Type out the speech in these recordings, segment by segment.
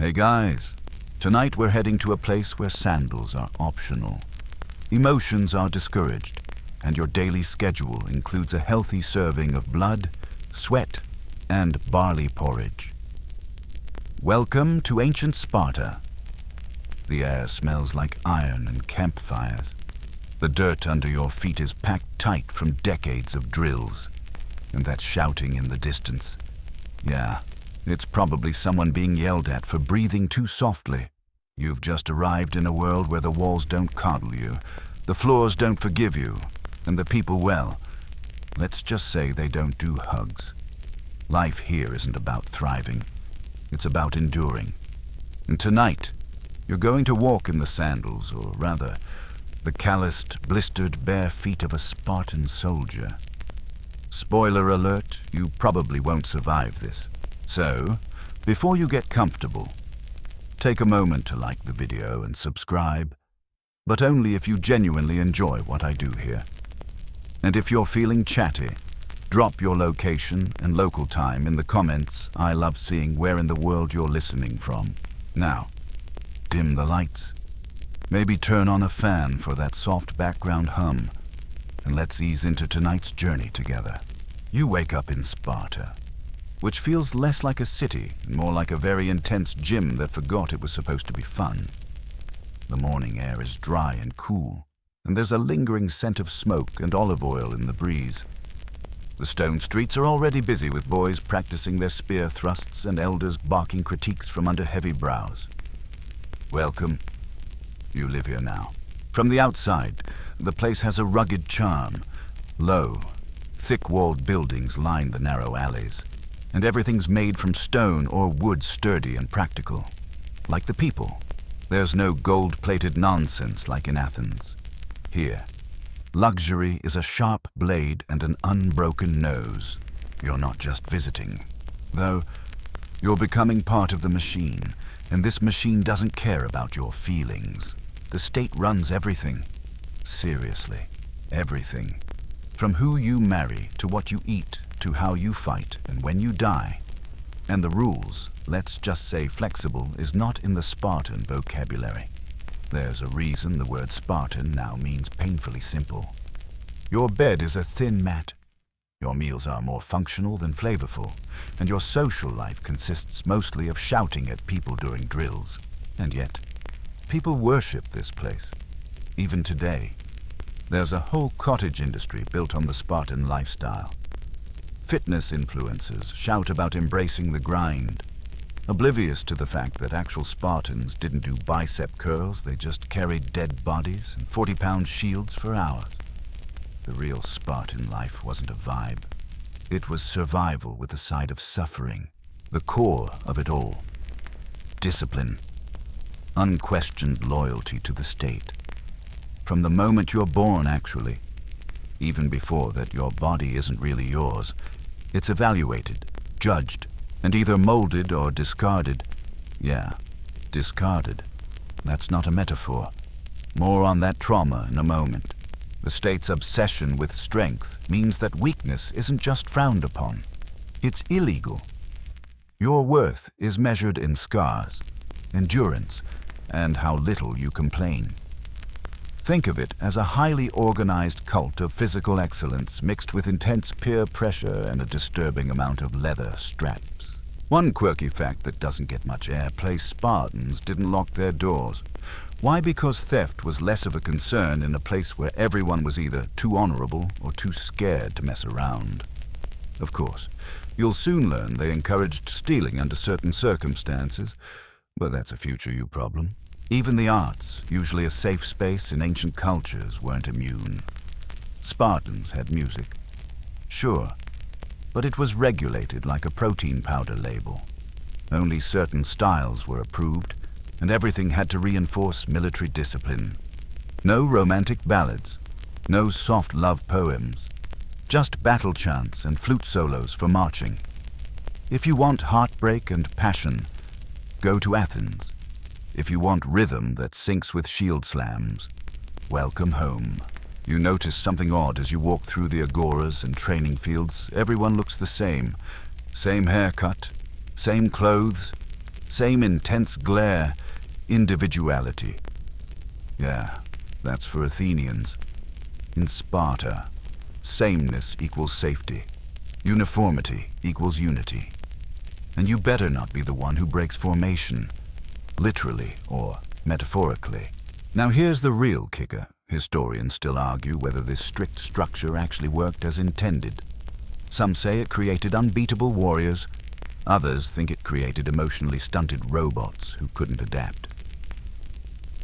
Hey guys, tonight we're heading to a place where sandals are optional. Emotions are discouraged, and your daily schedule includes a healthy serving of blood, sweat, and barley porridge. Welcome to ancient Sparta. The air smells like iron and campfires. The dirt under your feet is packed tight from decades of drills. And that shouting in the distance. Yeah, it's probably someone being yelled at for breathing too softly. You've just arrived in a world where the walls don't coddle you, the floors don't forgive you, and the people, well, let's just say they don't do hugs. Life here isn't about thriving. It's about enduring. And tonight, you're going to walk in the sandals, or rather, the calloused, blistered, bare feet of a Spartan soldier. Spoiler alert, you probably won't survive this. So, before you get comfortable, take a moment to like the video and subscribe, but only if you genuinely enjoy what I do here. And if you're feeling chatty, drop your location and local time in the comments. I love seeing where in the world you're listening from. Now, dim the lights. Maybe turn on a fan for that soft background hum, and let's ease into tonight's journey together. You wake up in Sparta, which feels less like a city and more like a very intense gym that forgot it was supposed to be fun. The morning air is dry and cool, and there's a lingering scent of smoke and olive oil in the breeze. The stone streets are already busy with boys practicing their spear thrusts and elders barking critiques from under heavy brows. Welcome. You live here now. From the outside, the place has a rugged charm. Low, thick-walled buildings line the narrow alleys, and everything's made from stone or wood, sturdy and practical. Like the people, there's no gold-plated nonsense like in Athens. Here, luxury is a sharp blade and an unbroken nose. You're not just visiting, though you're becoming part of the machine, and this machine doesn't care about your feelings. The state runs everything. Seriously, everything. From who you marry, to what you eat, to how you fight, and when you die. And the rules, let's just say flexible, is not in the Spartan vocabulary. There's a reason the word Spartan now means painfully simple. Your bed is a thin mat. Your meals are more functional than flavorful, and your social life consists mostly of shouting at people during drills. And yet, people worship this place. Even today, there's a whole cottage industry built on the Spartan lifestyle. Fitness influencers shout about embracing the grind, oblivious to the fact that actual Spartans didn't do bicep curls, they just carried dead bodies and 40-pound shields for hours. The real Spartan life wasn't a vibe. It was survival with a side of suffering, the core of it all. Discipline, unquestioned loyalty to the state. From the moment you're born, actually. Even before that, your body isn't really yours. It's evaluated, judged, and either molded or discarded. Yeah, discarded. That's not a metaphor. More on that trauma in a moment. The state's obsession with strength means that weakness isn't just frowned upon. It's illegal. Your worth is measured in scars, endurance, and how little you complain. Think of it as a highly organized cult of physical excellence mixed with intense peer pressure and a disturbing amount of leather straps. One quirky fact that doesn't get much airplay: Spartans didn't lock their doors. Why? Because theft was less of a concern in a place where everyone was either too honorable or too scared to mess around. Of course, you'll soon learn they encouraged stealing under certain circumstances, but that's a future you problem. Even the arts, usually a safe space in ancient cultures, weren't immune. Spartans had music. Sure, but it was regulated like a protein powder label. Only certain styles were approved, and everything had to reinforce military discipline. No romantic ballads, no soft love poems, just battle chants and flute solos for marching. If you want heartbreak and passion, go to Athens. If you want rhythm that syncs with shield slams, welcome home. You notice something odd as you walk through the agoras and training fields. Everyone looks the same. Same haircut, same clothes, Same intense glare, individuality. Yeah, that's for Athenians. In Sparta, sameness equals safety. Uniformity equals unity. And you better not be the one who breaks formation, literally or metaphorically. Now here's the real kicker. Historians still argue whether this strict structure actually worked as intended. Some say it created unbeatable warriors. Others think it created emotionally stunted robots who couldn't adapt.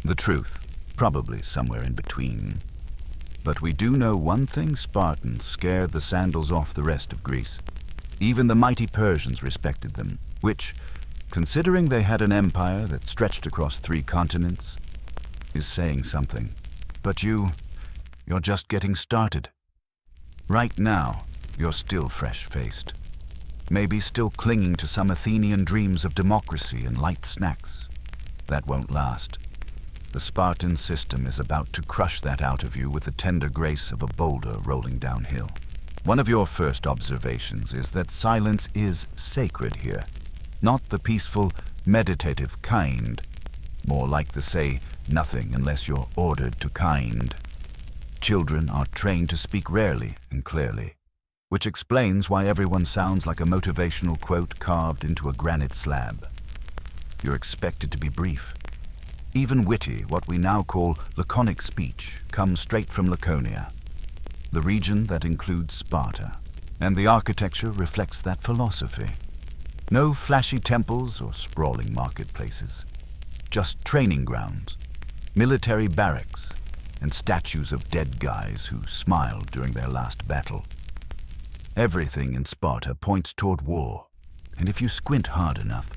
The truth, probably somewhere in between. But we do know one thing: Spartans scared the sandals off the rest of Greece. Even the mighty Persians respected them, which, considering they had an empire that stretched across 3 continents, is saying something. But you're just getting started. Right now, you're still fresh-faced. Maybe still clinging to some Athenian dreams of democracy and light snacks. That won't last. The Spartan system is about to crush that out of you with the tender grace of a boulder rolling downhill. One of your first observations is that silence is sacred here. Not the peaceful, meditative kind. More like the say nothing unless you're ordered to kind. Children are trained to speak rarely and clearly, which explains why everyone sounds like a motivational quote carved into a granite slab. You're expected to be brief. Even witty, what we now call laconic speech, comes straight from Laconia, the region that includes Sparta, and the architecture reflects that philosophy. No flashy temples or sprawling marketplaces, just training grounds, military barracks, and statues of dead guys who smiled during their last battle. Everything in Sparta points toward war, and if you squint hard enough,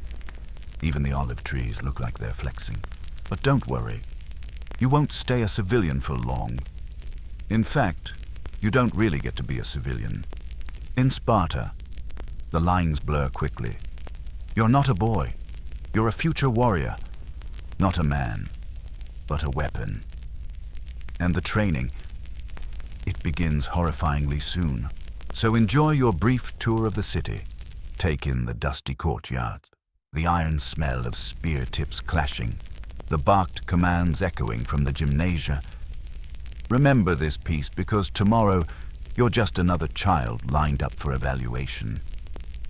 even the olive trees look like they're flexing. But don't worry, you won't stay a civilian for long. In fact, you don't really get to be a civilian. In Sparta, the lines blur quickly. You're not a boy. You're a future warrior. Not a man, but a weapon. And the training, it begins horrifyingly soon. So enjoy your brief tour of the city. Take in the dusty courtyards, the iron smell of spear tips clashing, the barked commands echoing from the gymnasia. Remember this piece because tomorrow you're just another child lined up for evaluation.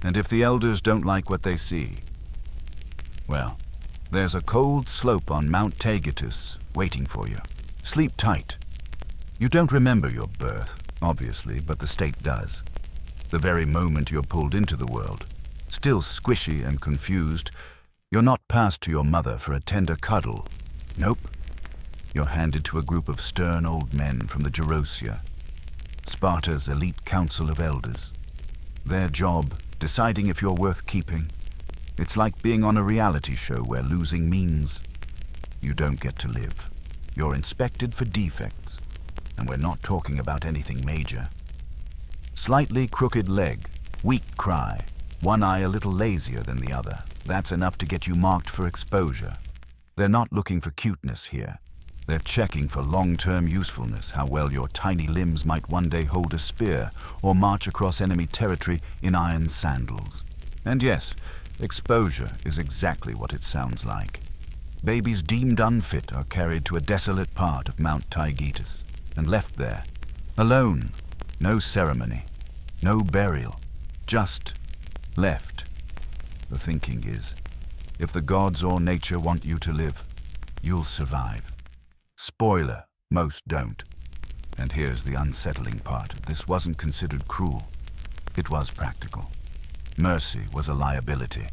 And if the elders don't like what they see, well, there's a cold slope on Mount Taygetus waiting for you. Sleep tight. You don't remember your birth, obviously, but the state does. The very moment you're pulled into the world, still squishy and confused, you're not passed to your mother for a tender cuddle. Nope. You're handed to a group of stern old men from the Gerousia, Sparta's elite council of elders. Their job, deciding if you're worth keeping. It's like being on a reality show where losing means you don't get to live. You're inspected for defects, and we're not talking about anything major. Slightly crooked leg, weak cry, one eye a little lazier than the other. That's enough to get you marked for exposure. They're not looking for cuteness here. They're checking for long-term usefulness, how well your tiny limbs might one day hold a spear or march across enemy territory in iron sandals. And yes, exposure is exactly what it sounds like. Babies deemed unfit are carried to a desolate part of Mount Taygetus and left there, alone, no ceremony, no burial, just left. The thinking is, if the gods or nature want you to live, you'll survive. Spoiler, most don't. And here's the unsettling part. This wasn't considered cruel. It was practical. Mercy was a liability,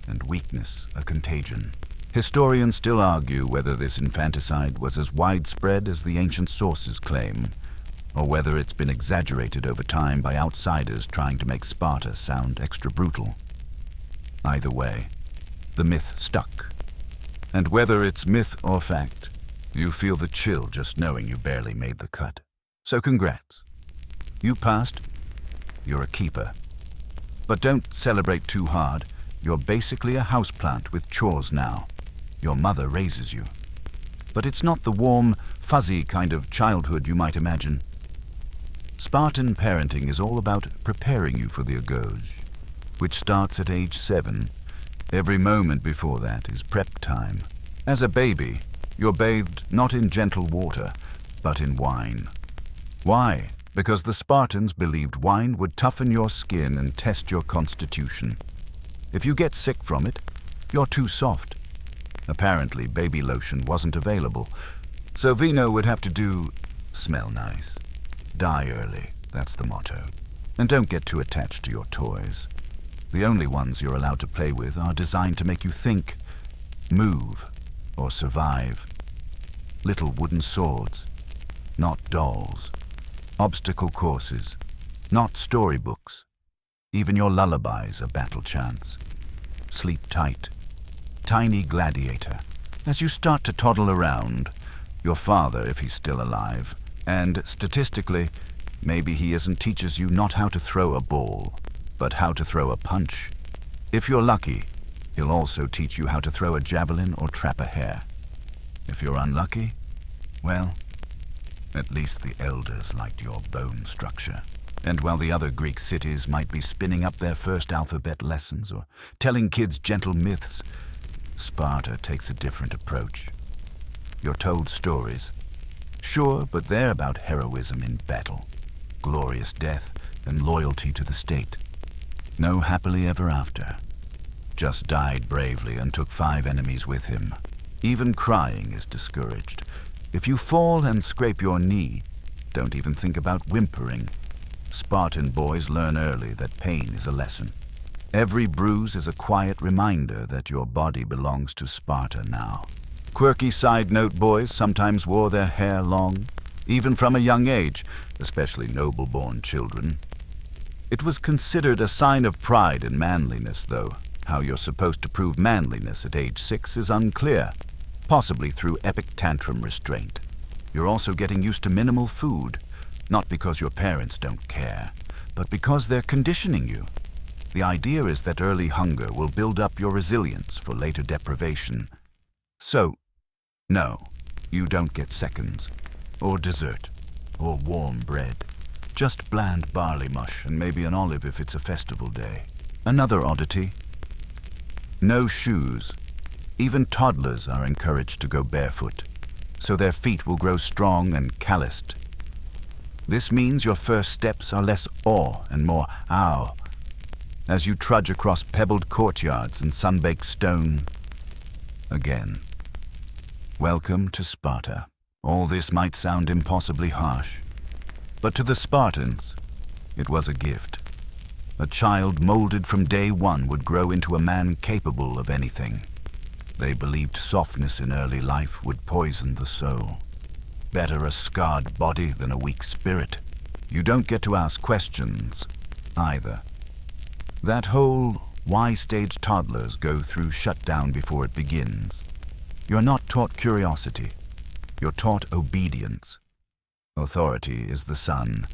and weakness a contagion. Historians still argue whether this infanticide was as widespread as the ancient sources claim, or whether it's been exaggerated over time by outsiders trying to make Sparta sound extra brutal. Either way, the myth stuck. And whether it's myth or fact, you feel the chill just knowing you barely made the cut. So congrats. You passed. You're a keeper. But don't celebrate too hard. You're basically a houseplant with chores now. Your mother raises you. But it's not the warm, fuzzy kind of childhood you might imagine. Spartan parenting is all about preparing you for the Agoge, which starts at age 7 Every moment before that is prep time. As a baby, you're bathed not in gentle water, but in wine. Why? Because the Spartans believed wine would toughen your skin and test your constitution. If you get sick from it, you're too soft. Apparently, baby lotion wasn't available, so Vino would have to smell nice. Die early, that's the motto. And don't get too attached to your toys. The only ones you're allowed to play with are designed to make you think, move, or survive. Little wooden swords, not dolls. Obstacle courses, not storybooks. Even your lullabies are battle chants. Sleep tight. Tiny gladiator. As you start to toddle around, your father, if he's still alive, and statistically, maybe he teaches you not how to throw a ball, but how to throw a punch. If you're lucky, he'll also teach you how to throw a javelin or trap a hare. If you're unlucky, well, at least the elders liked your bone structure. And while the other Greek cities might be spinning up their first alphabet lessons or telling kids gentle myths, Sparta takes a different approach. You're told stories. Sure, but they're about heroism in battle, glorious death, and loyalty to the state. No happily ever after. Just died bravely and took 5 enemies with him. Even crying is discouraged. If you fall and scrape your knee, don't even think about whimpering. Spartan boys learn early that pain is a lesson. Every bruise is a quiet reminder that your body belongs to Sparta now. Quirky side note, boys sometimes wore their hair long, even from a young age, especially noble-born children. It was considered a sign of pride and manliness, though. How you're supposed to prove manliness at age 6 is unclear, possibly through epic tantrum restraint. You're also getting used to minimal food, not because your parents don't care, but because they're conditioning you. The idea is that early hunger will build up your resilience for later deprivation. So, no, you don't get seconds, or dessert, or warm bread. Just bland barley mush and maybe an olive if it's a festival day. Another oddity: no shoes. Even toddlers are encouraged to go barefoot, so their feet will grow strong and calloused. This means your first steps are less awe and more ow, as you trudge across pebbled courtyards and sun-baked stone. Again. Welcome to Sparta. All this might sound impossibly harsh, but to the Spartans, it was a gift. A child molded from day one would grow into a man capable of anything. They believed softness in early life would poison the soul. Better a scarred body than a weak spirit. You don't get to ask questions, either. That whole why stage toddlers go through shutdown before it begins. You're not taught curiosity. You're taught obedience. Authority is the sun,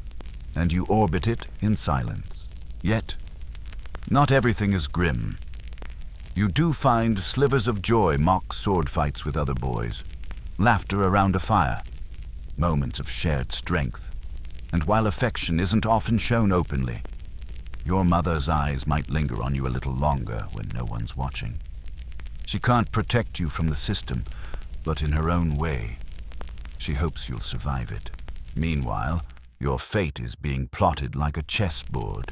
and you orbit it in silence. Yet, not everything is grim. You do find slivers of joy mock sword fights with other boys, laughter around a fire, moments of shared strength. And while affection isn't often shown openly, your mother's eyes might linger on you a little longer when no one's watching. She can't protect you from the system, but in her own way, she hopes you'll survive it. Meanwhile, your fate is being plotted like a chessboard.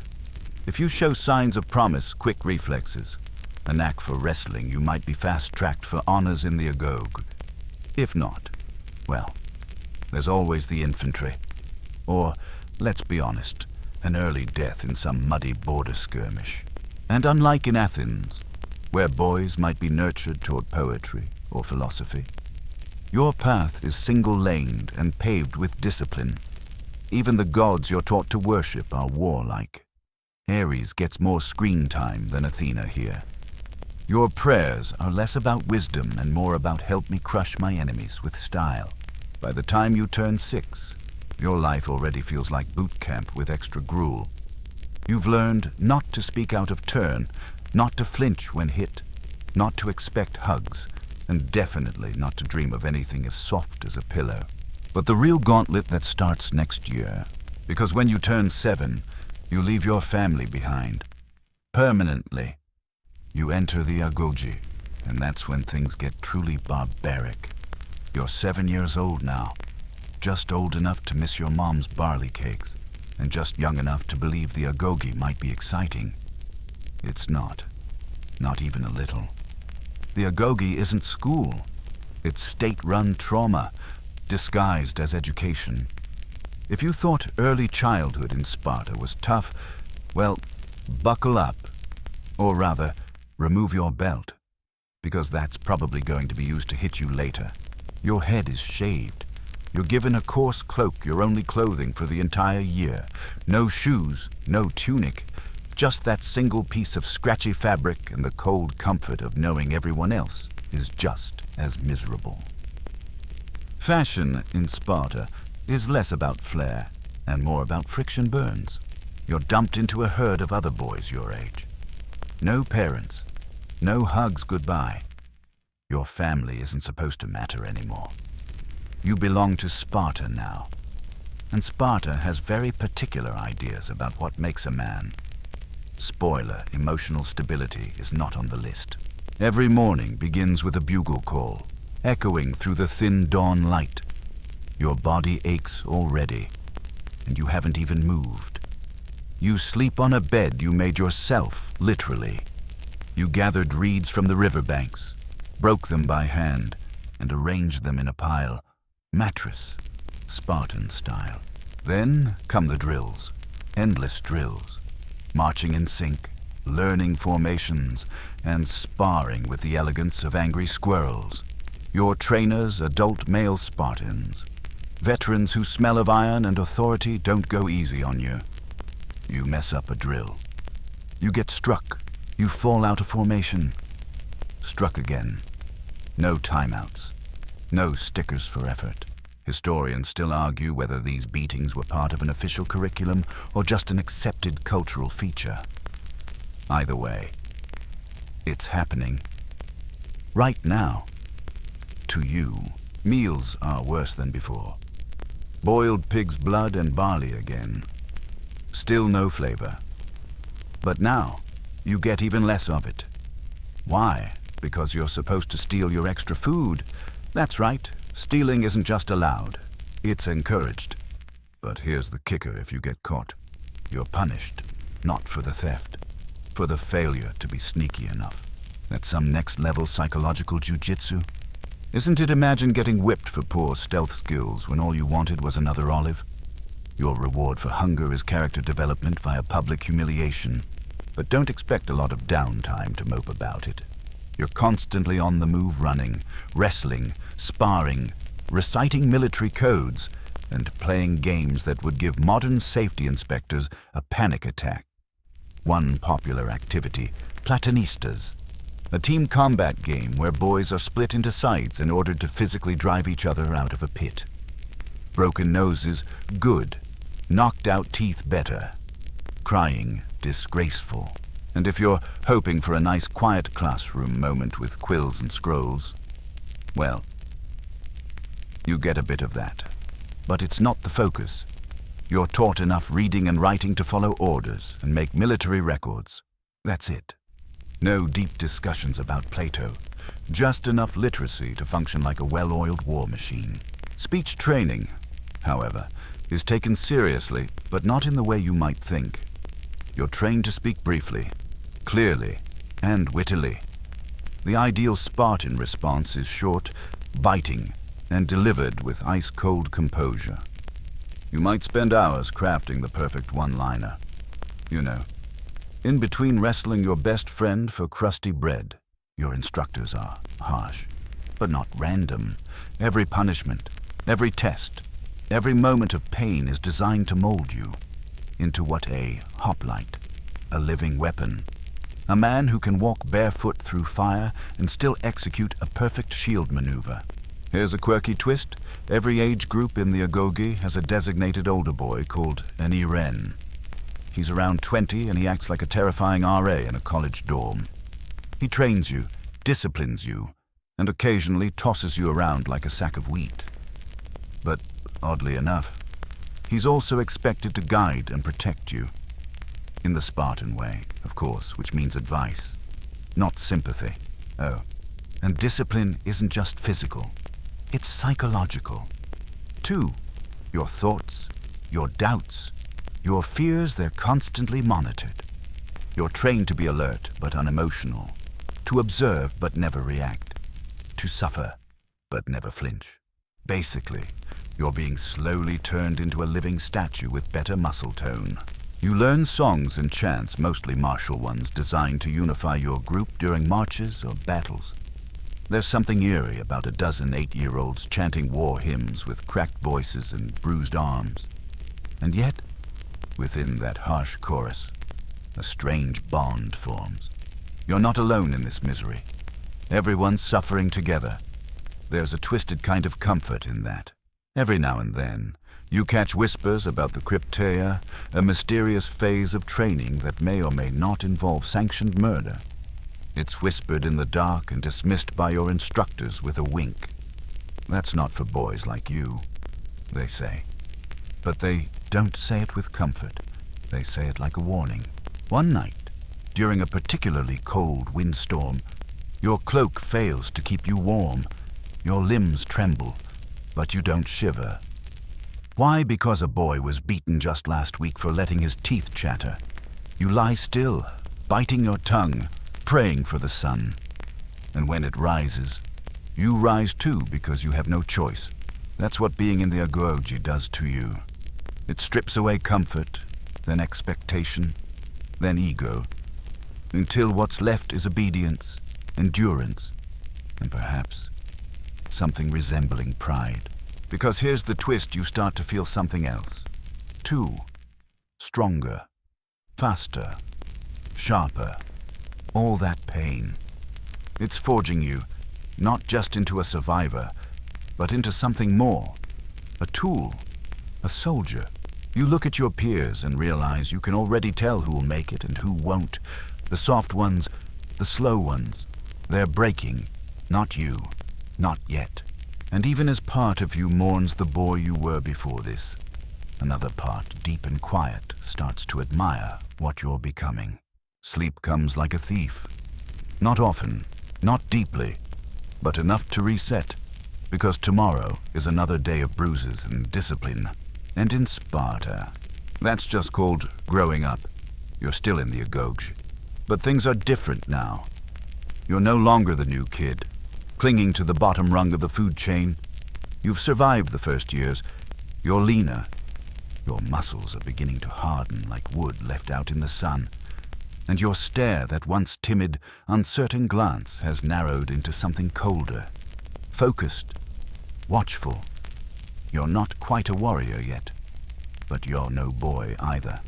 If you show signs of promise, quick reflexes, a knack for wrestling, you might be fast-tracked for honors in the Agoge. If not, well, there's always the infantry. Or, let's be honest, an early death in some muddy border skirmish. And unlike in Athens, where boys might be nurtured toward poetry or philosophy, your path is single-laned and paved with discipline. Even the gods you're taught to worship are warlike. Ares gets more screen time than Athena here. Your prayers are less about wisdom and more about help me crush my enemies with style. By the time you turn 6, your life already feels like boot camp with extra gruel. You've learned not to speak out of turn, not to flinch when hit, not to expect hugs, and definitely not to dream of anything as soft as a pillow. But the real gauntlet that starts next year, because when you turn 7, you leave your family behind. Permanently. You enter the Agoge, and that's when things get truly barbaric. You're 7 years old now, just old enough to miss your mom's barley cakes, and just young enough to believe the Agoge might be exciting. It's not even a little. The Agoge isn't school. It's state-run trauma, disguised as education. If you thought early childhood in Sparta was tough, well, buckle up. Or rather, remove your belt, because that's probably going to be used to hit you later. Your head is shaved. You're given a coarse cloak, your only clothing for the entire year. No shoes, no tunic, just that single piece of scratchy fabric and the cold comfort of knowing everyone else is just as miserable. Fashion in Sparta is less about flair and more about friction burns. You're dumped into a herd of other boys your age. No parents, no hugs goodbye. Your family isn't supposed to matter anymore. You belong to Sparta now, and Sparta has very particular ideas about what makes a man. Spoiler, emotional stability is not on the list. Every morning begins with a bugle call, echoing through the thin dawn light. Your body aches already, and you haven't even moved. You sleep on a bed you made yourself, literally. You gathered reeds from the riverbanks, broke them by hand, and arranged them in a pile, mattress, Spartan style. Then come the drills, endless drills, marching in sync, learning formations, and sparring with the elegance of angry squirrels. Your trainers, adult male Spartans, veterans who smell of iron and authority, don't go easy on you. You mess up a drill. You get struck. You fall out of formation. Struck again. No timeouts. No stickers for effort. Historians still argue whether these beatings were part of an official curriculum or just an accepted cultural feature. Either way, it's happening. Right now. To you, meals are worse than before. Boiled pig's blood and barley again. Still no flavor. But now, you get even less of it. Why? Because you're supposed to steal your extra food. That's right, stealing isn't just allowed, it's encouraged. But here's the kicker: if you get caught, you're punished, not for the theft, for the failure to be sneaky enough. That's some next-level psychological jujitsu. Isn't it? Imagine getting whipped for poor stealth skills when all you wanted was another olive. Your reward for hunger is character development via public humiliation. But don't expect a lot of downtime to mope about it. You're constantly on the move, running, wrestling, sparring, reciting military codes, and playing games that would give modern safety inspectors a panic attack. One popular activity, Platonistas, a team combat game where boys are split into sides and ordered to physically drive each other out of a pit. Broken noses, good. Knocked out teeth, better. Crying, disgraceful. And if you're hoping for a nice quiet classroom moment with quills and scrolls, well, you get a bit of that. But it's not the focus. You're taught enough reading and writing to follow orders and make military records. That's it. No deep discussions about Plato. Just enough literacy to function like a well-oiled war machine. Speech training, however, is taken seriously, but not in the way you might think. You're trained to speak briefly, clearly, and wittily. The ideal Spartan response is short, biting, and delivered with ice-cold composure. You might spend hours crafting the perfect one-liner. You know, in between wrestling your best friend for crusty bread. Your instructors are harsh, but not random. Every punishment, every test, every moment of pain is designed to mold you into what a hoplite, a living weapon. A man who can walk barefoot through fire and still execute a perfect shield maneuver. Here's a quirky twist. Every age group in the Agoge has a designated older boy called an Iren. He's around 20 and he acts like a terrifying RA in a college dorm. He trains you, disciplines you, and occasionally tosses you around like a sack of wheat. But oddly enough, he's also expected to guide and protect you. In the Spartan way, of course, which means advice. not sympathy. Oh, and discipline isn't just physical, it's psychological. 2. Your thoughts, your doubts, your fears, they're constantly monitored. You're trained to be alert but unemotional, to observe but never react, to suffer but never flinch. Basically, you're being slowly turned into a living statue with better muscle tone. You learn songs and chants, mostly martial ones, designed to unify your group during marches or battles. There's something eerie about a dozen 8-year-olds chanting war hymns with cracked voices and bruised arms. And yet, within that harsh chorus, a strange bond forms. You're not alone in this misery. Everyone's suffering together. There's a twisted kind of comfort in that. Every now and then, you catch whispers about the Crypteia, a mysterious phase of training that may or may not involve sanctioned murder. It's whispered in the dark and dismissed by your instructors with a wink. That's not for boys like you, they say. But they don't say it with comfort. They say it like a warning. One night, during a particularly cold windstorm, your cloak fails to keep you warm. Your limbs tremble, but you don't shiver. Why? Because a boy was beaten just last week for letting his teeth chatter. You lie still, biting your tongue, praying for the sun. And when it rises, you rise too because you have no choice. That's what being in the Agoge does to you. It strips away comfort, then expectation, then ego, until what's left is obedience, endurance, and perhaps something resembling pride. Because here's the twist, you start to feel something else. 2. Stronger, faster, sharper, all that pain. It's forging you, not just into a survivor, but into something more. A tool, a soldier. You look at your peers and realize you can already tell who'll make it and who won't. The soft ones, the slow ones. They're breaking, not you, not yet. And even as part of you mourns the boy you were before this, another part, deep and quiet, starts to admire what you're becoming. Sleep comes like a thief. Not often, not deeply, but enough to reset, because tomorrow is another day of bruises and discipline. And in Sparta, that's just called growing up. You're still in the Agoge, but things are different now. You're no longer the new kid, clinging to the bottom rung of the food chain. You've survived the first years. You're leaner. Your muscles are beginning to harden like wood left out in the sun. And your stare, that once timid, uncertain glance, has narrowed into something colder, focused, watchful. You're not quite a warrior yet, but you're no boy either.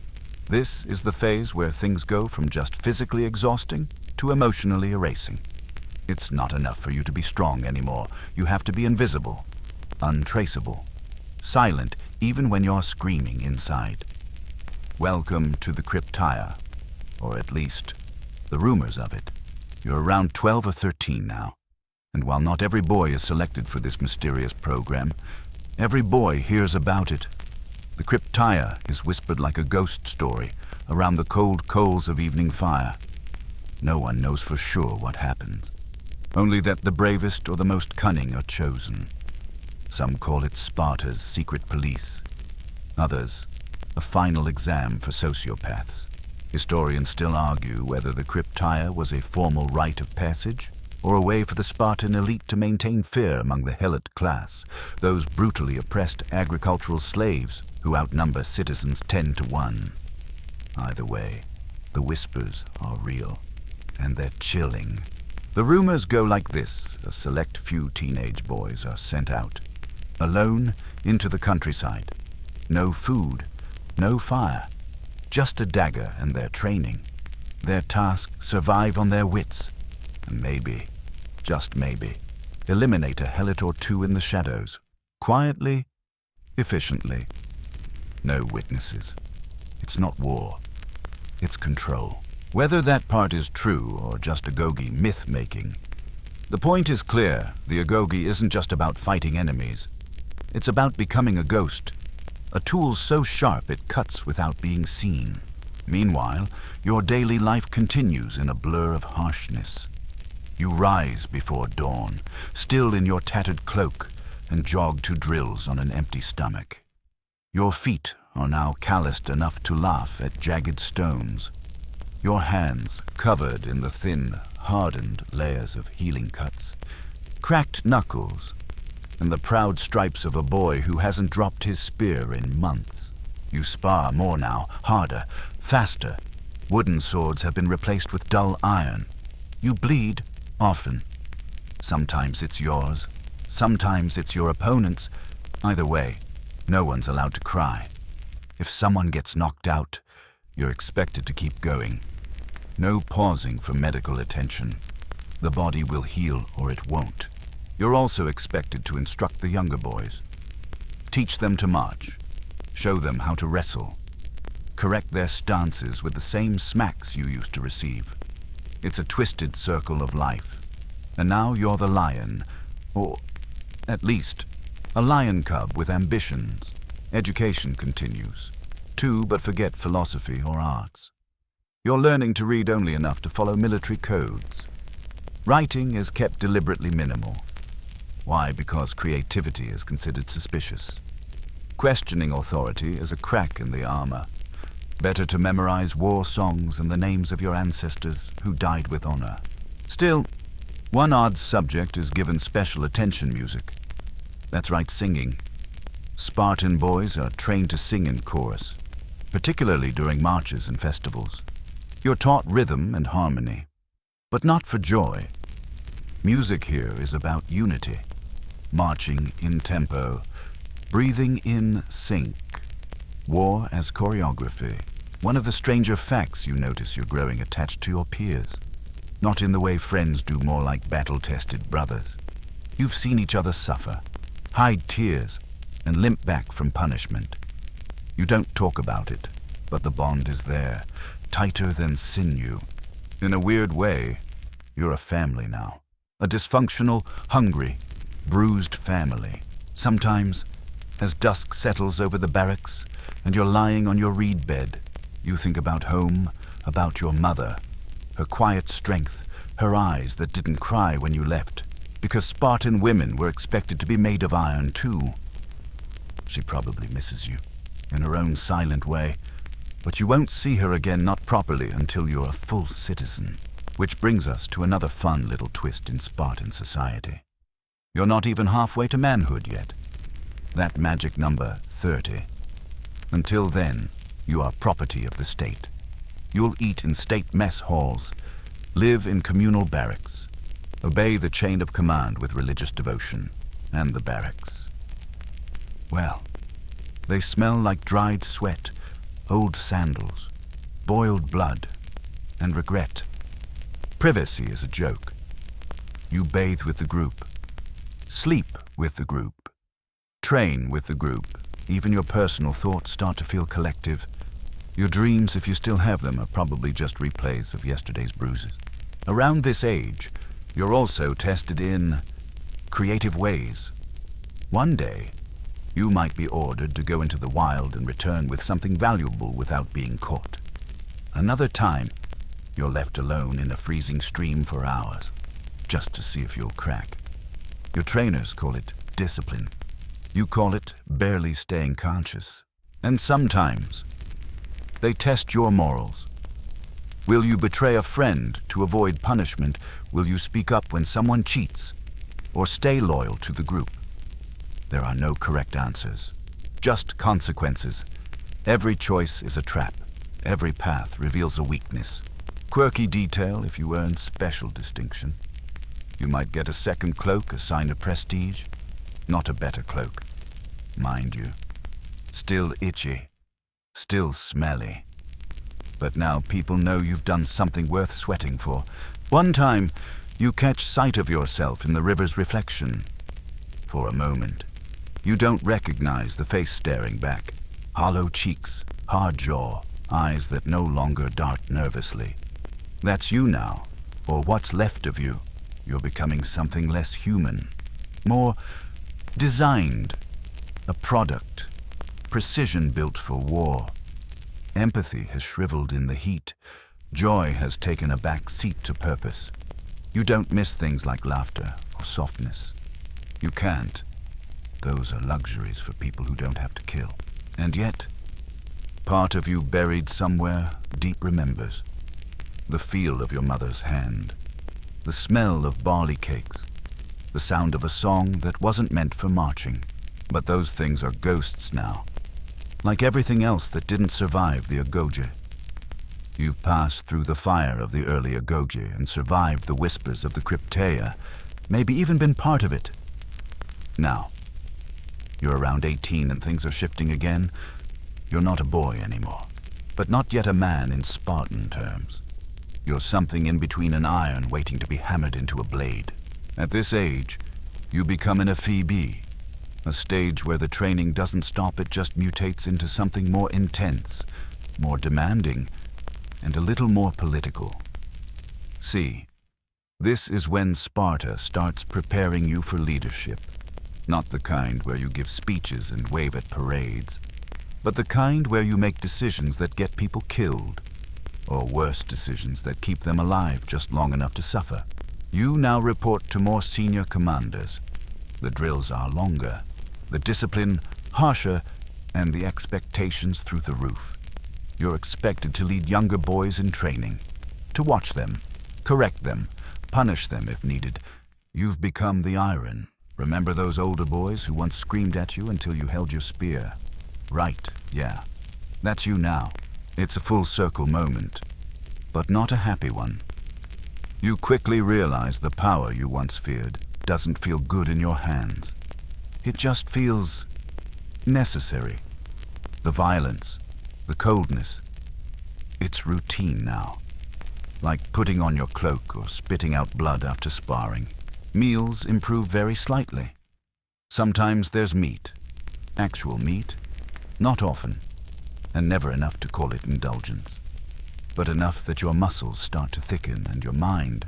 This is the phase where things go from just physically exhausting to emotionally erasing. It's not enough for you to be strong anymore. You have to be invisible, untraceable, silent even when you're screaming inside. Welcome to the Crypteia, or at least the rumors of it. You're around 12 or 13 now, and while not every boy is selected for this mysterious program, every boy hears about it. The Crypteia is whispered like a ghost story around the cold coals of evening fire. No one knows for sure what happens, only that the bravest or the most cunning are chosen. Some call it Sparta's secret police. Others, a final exam for sociopaths. Historians still argue whether the Crypteia was a formal rite of passage or a way for the Spartan elite to maintain fear among the helot class, those brutally oppressed agricultural slaves who outnumber citizens 10 to 1. Either way, the whispers are real, and they're chilling. The rumors go like this: a select few teenage boys are sent out, alone into the countryside. No food, no fire, just a dagger and their training. Their task, survive on their wits, and maybe, just maybe, eliminate a helot or two in the shadows, quietly, efficiently. No witnesses. It's not war. It's control. Whether that part is true or just Agoge myth-making, the point is clear. The Agoge isn't just about fighting enemies. It's about becoming a ghost, a tool so sharp it cuts without being seen. Meanwhile, your daily life continues in a blur of harshness. You rise before dawn, still in your tattered cloak, and jog to drills on an empty stomach. Your feet are now calloused enough to laugh at jagged stones. Your hands covered in the thin, hardened layers of healing cuts, cracked knuckles, and the proud stripes of a boy who hasn't dropped his spear in months. You spar more now, harder, faster. Wooden swords have been replaced with dull iron. You bleed often. Sometimes it's yours, sometimes it's your opponent's. Either way, no one's allowed to cry. If someone gets knocked out, you're expected to keep going. No pausing for medical attention. The body will heal or it won't. You're also expected to instruct the younger boys. Teach them to march. Show them how to wrestle. Correct their stances with the same smacks you used to receive. It's a twisted circle of life. And now you're the lion, or at least a lion cub with ambitions. Education continues. Too, but forget philosophy or arts. You're learning to read only enough to follow military codes. Writing is kept deliberately minimal. Why? Because creativity is considered suspicious. Questioning authority is a crack in the armor. Better to memorize war songs and the names of your ancestors who died with honor. Still, one odd subject is given special attention: music. That's right, singing. Spartan boys are trained to sing in chorus, particularly during marches and festivals. You're taught rhythm and harmony, but not for joy. Music here is about unity, marching in tempo, breathing in sync, war as choreography. One of the stranger facts you notice you're growing attached to your peers. Not in the way friends do, more like battle-tested brothers. You've seen each other suffer, hide tears, and limp back from punishment. You don't talk about it, but the bond is there, tighter than sinew. In a weird way, you're a family now. A dysfunctional, hungry, bruised family. Sometimes, as dusk settles over the barracks and you're lying on your reed bed, you think about home, about your mother, her quiet strength, her eyes that didn't cry when you left, because Spartan women were expected to be made of iron too. She probably misses you, in her own silent way, but you won't see her again, not properly, until you're a full citizen. Which brings us to another fun little twist in Spartan society. You're not even halfway to manhood yet. That magic number, 30. Until then, you are property of the state. You'll eat in state mess halls, live in communal barracks, obey the chain of command with religious devotion, and the barracks. Well, they smell like dried sweat, old sandals, boiled blood, and regret. Privacy is a joke. You bathe with the group, sleep with the group, train with the group. Even your personal thoughts start to feel collective. Your dreams, if you still have them, are probably just replays of yesterday's bruises. Around this age, you're also tested in creative ways. One day, you might be ordered to go into the wild and return with something valuable without being caught. Another time, you're left alone in a freezing stream for hours, just to see if you'll crack. Your trainers call it discipline. You call it barely staying conscious. And sometimes, they test your morals. Will you betray a friend to avoid punishment? Will you speak up when someone cheats? Or stay loyal to the group? There are no correct answers, just consequences. Every choice is a trap. Every path reveals a weakness. Quirky detail if you earn special distinction. You might get a second cloak, a sign of prestige. Not a better cloak, mind you. Still itchy, still smelly. But now people know you've done something worth sweating for. One time, you catch sight of yourself in the river's reflection. For a moment, you don't recognize the face staring back. Hollow cheeks, hard jaw, eyes that no longer dart nervously. That's you now, or what's left of you. You're becoming something less human, more designed, a product, precision built for war. Empathy has shriveled in the heat. Joy has taken a back seat to purpose. You don't miss things like laughter or softness. You can't. Those are luxuries for people who don't have to kill. And yet, part of you buried somewhere deep remembers. The feel of your mother's hand, the smell of barley cakes, the sound of a song that wasn't meant for marching. But those things are ghosts now, like everything else that didn't survive the Agoge. You've passed through the fire of the early Agoge and survived the whispers of the Cryptea, maybe even been part of it. Now, you're around 18 and things are shifting again. You're not a boy anymore, but not yet a man in Spartan terms. You're something in between an iron waiting to be hammered into a blade. At this age, you become an Ephebi, a stage where the training doesn't stop, it just mutates into something more intense, more demanding, and a little more political. See, this is when Sparta starts preparing you for leadership. Not the kind where you give speeches and wave at parades, but the kind where you make decisions that get people killed, or worse, decisions that keep them alive just long enough to suffer. You now report to more senior commanders. The drills are longer, the discipline harsher, and the expectations through the roof. You're expected to lead younger boys in training, to watch them, correct them, punish them if needed. You've become the iron. Remember those older boys who once screamed at you until you held your spear? Right, yeah. That's you now. It's a full circle moment, but not a happy one. You quickly realize the power you once feared doesn't feel good in your hands. It just feels necessary. The violence, the coldness, it's routine now. Like putting on your cloak or spitting out blood after sparring. Meals improve very slightly. Sometimes there's meat, actual meat, not often, and never enough to call it indulgence, but enough that your muscles start to thicken and your mind,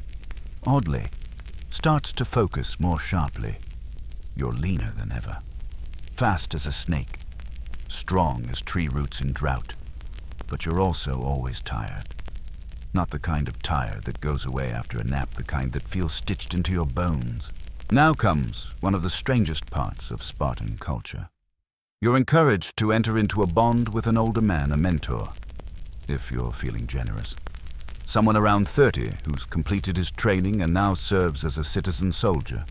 oddly, starts to focus more sharply. You're leaner than ever, fast as a snake, strong as tree roots in drought, but you're also always tired. Not the kind of tired that goes away after a nap, the kind that feels stitched into your bones. Now comes one of the strangest parts of Spartan culture. You're encouraged to enter into a bond with an older man, a mentor, if you're feeling generous. Someone around 30 who's completed his training and now serves as a citizen soldier.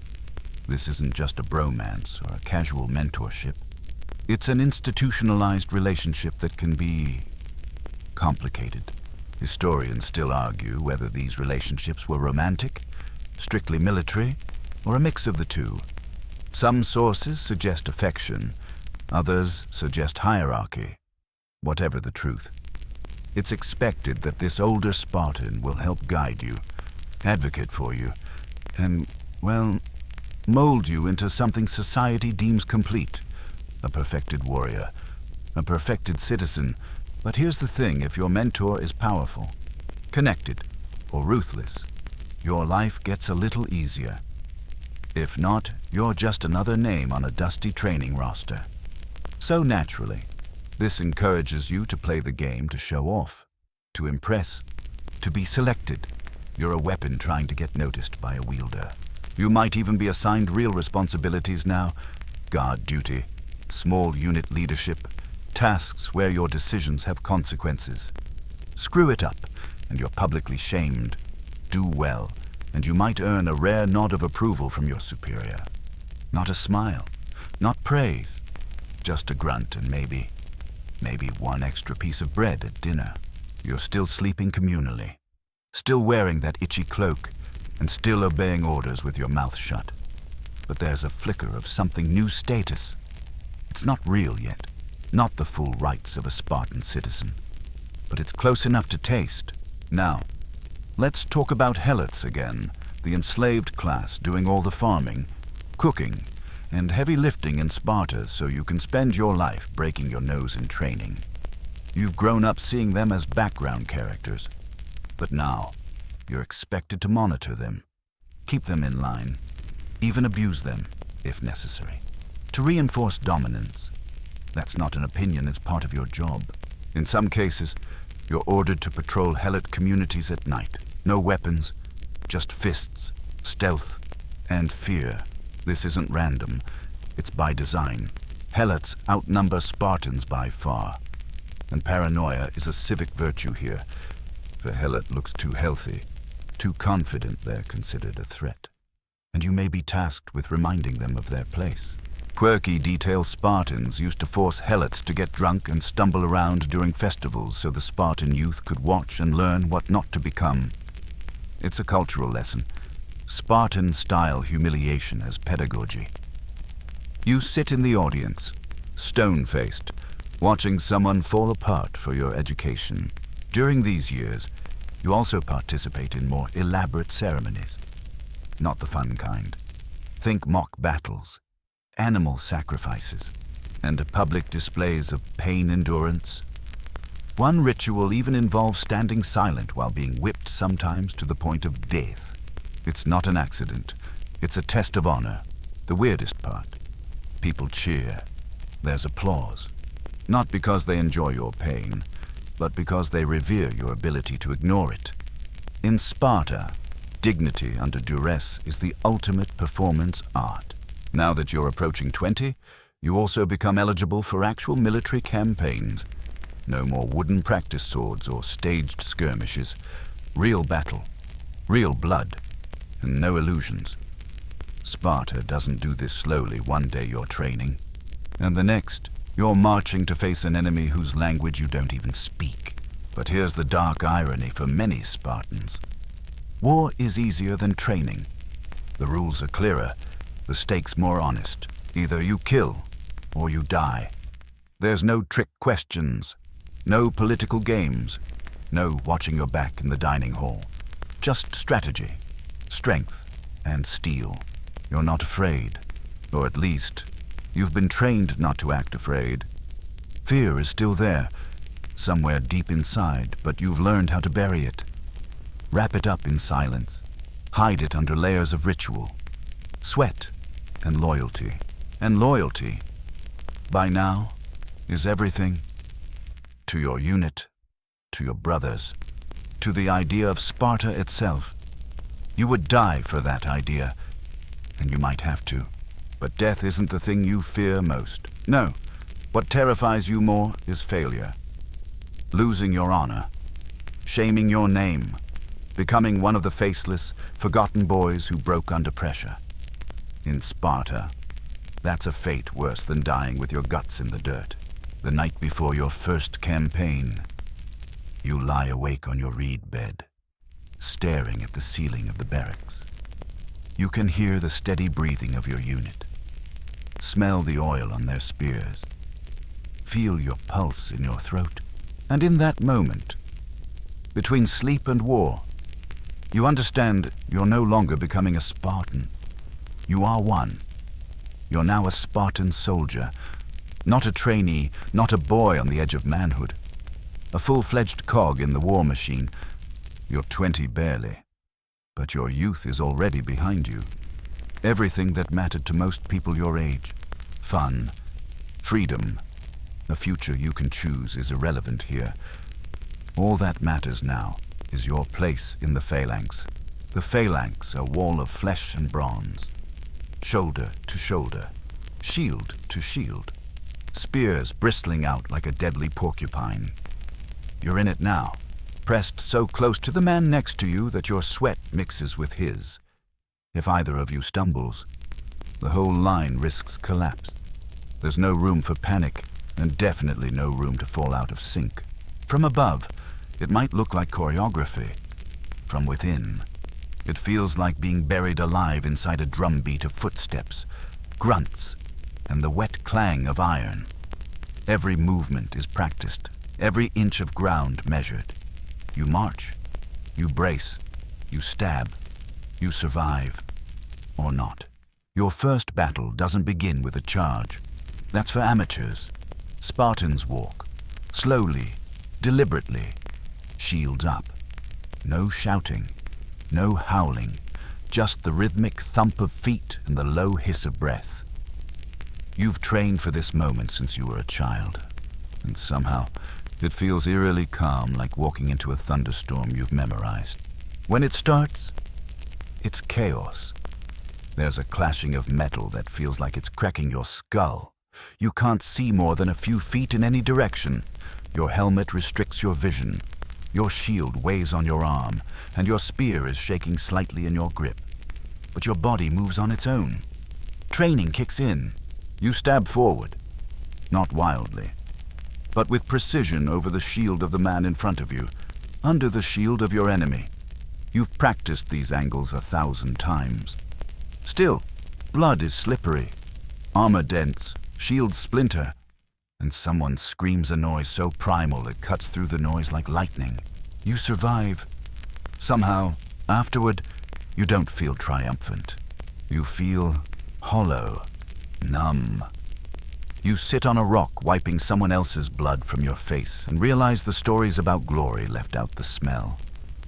This isn't just a bromance or a casual mentorship. It's an institutionalized relationship that can be complicated. Historians still argue whether these relationships were romantic, strictly military, or a mix of the two. Some sources suggest affection, others suggest hierarchy. Whatever the truth, it's expected that this older Spartan will help guide you, advocate for you, and, well, mold you into something society deems complete. A perfected warrior, a perfected citizen. But here's the thing, if your mentor is powerful, connected, or ruthless, your life gets a little easier. If not, you're just another name on a dusty training roster. So naturally, this encourages you to play the game, to show off, to impress, to be selected. You're a weapon trying to get noticed by a wielder. You might even be assigned real responsibilities now, guard duty, small unit leadership, tasks where your decisions have consequences. Screw it up, and you're publicly shamed. Do well, and you might earn a rare nod of approval from your superior. Not a smile, not praise, just a grunt and maybe one extra piece of bread at dinner. You're still sleeping communally, still wearing that itchy cloak, and still obeying orders with your mouth shut. But there's a flicker of something new status. It's not real yet. Not the full rights of a Spartan citizen, but it's close enough to taste. Now, let's talk about helots again, the enslaved class doing all the farming, cooking, and heavy lifting in Sparta so you can spend your life breaking your nose in training. You've grown up seeing them as background characters, but now you're expected to monitor them, keep them in line, even abuse them, if necessary, to reinforce dominance. That's not an opinion, it's part of your job. In some cases, you're ordered to patrol helot communities at night. No weapons, just fists, stealth, and fear. This isn't random. It's by design. Helots outnumber Spartans by far. And paranoia is a civic virtue here. If a helot looks too healthy, too confident, they're considered a threat. And you may be tasked with reminding them of their place. Quirky detail Spartans used to force helots to get drunk and stumble around during festivals so the Spartan youth could watch and learn what not to become. It's a cultural lesson. Spartan-style humiliation as pedagogy. You sit in the audience, stone-faced, watching someone fall apart for your education. During these years, you also participate in more elaborate ceremonies. Not the fun kind. Think mock battles, animal sacrifices, and public displays of pain endurance. One ritual even involves standing silent while being whipped, sometimes to the point of death. It's not an accident. It's a test of honor. The weirdest part. People cheer. There's applause. Not because they enjoy your pain, but because they revere your ability to ignore it. In Sparta, dignity under duress is the ultimate performance art. Now that you're approaching 20, you also become eligible for actual military campaigns. No more wooden practice swords or staged skirmishes. Real battle, real blood, and no illusions. Sparta doesn't do this slowly. One day you're training, and the next, you're marching to face an enemy whose language you don't even speak. But here's the dark irony for many Spartans. War is easier than training. The rules are clearer, the stakes more honest. Either you kill or you die. There's no trick questions, no political games, no watching your back in the dining hall. Just strategy, strength, and steel. You're not afraid, or at least, you've been trained not to act afraid. Fear is still there, somewhere deep inside, but you've learned how to bury it. Wrap it up in silence, hide it under layers of ritual, sweat, and loyalty. And loyalty, by now, is everything to your unit, to your brothers, to the idea of Sparta itself. You would die for that idea, and you might have to. But death isn't the thing you fear most. No, what terrifies you more is failure. Losing your honor, shaming your name, becoming one of the faceless, forgotten boys who broke under pressure. In Sparta, that's a fate worse than dying with your guts in the dirt. The night before your first campaign, you lie awake on your reed bed, staring at the ceiling of the barracks. You can hear the steady breathing of your unit, smell the oil on their spears, feel your pulse in your throat. And in that moment, between sleep and war, you understand you're no longer becoming a Spartan. You are one. You're now a Spartan soldier, not a trainee, not a boy on the edge of manhood. A full-fledged cog in the war machine. You're 20 barely, but your youth is already behind you. Everything that mattered to most people your age, fun, freedom, a future you can choose, is irrelevant here. All that matters now is your place in the phalanx. The phalanx, a wall of flesh and bronze. Shoulder to shoulder, shield to shield. Spears bristling out like a deadly porcupine. You're in it now, pressed so close to the man next to you that your sweat mixes with his. If either of you stumbles, the whole line risks collapse. There's no room for panic, and definitely no room to fall out of sync. From above, it might look like choreography. From within, it feels like being buried alive inside a drumbeat of footsteps, grunts, and the wet clang of iron. Every movement is practiced, every inch of ground measured. You march, you brace, you stab, you survive, or not. Your first battle doesn't begin with a charge. That's for amateurs. Spartans walk, slowly, deliberately, shields up. No shouting, no howling, just the rhythmic thump of feet and the low hiss of breath. You've trained for this moment since you were a child, and somehow It feels eerily calm, like walking into a thunderstorm you've memorized. When it starts, it's chaos. There's a clashing of metal that feels like it's cracking your skull. You can't see more than a few feet in any direction. Your helmet restricts your vision. Your shield weighs on your arm, and your spear is shaking slightly in your grip. But your body moves on its own. Training kicks in. You stab forward, not wildly, but with precision over the shield of the man in front of you, under the shield of your enemy. You've practiced these angles 1,000 times. Still, blood is slippery, armor dents, shields splinter, and someone screams a noise so primal it cuts through the noise like lightning. You survive. Somehow, afterward, you don't feel triumphant. You feel hollow, numb. You sit on a rock wiping someone else's blood from your face and realize the stories about glory left out the smell,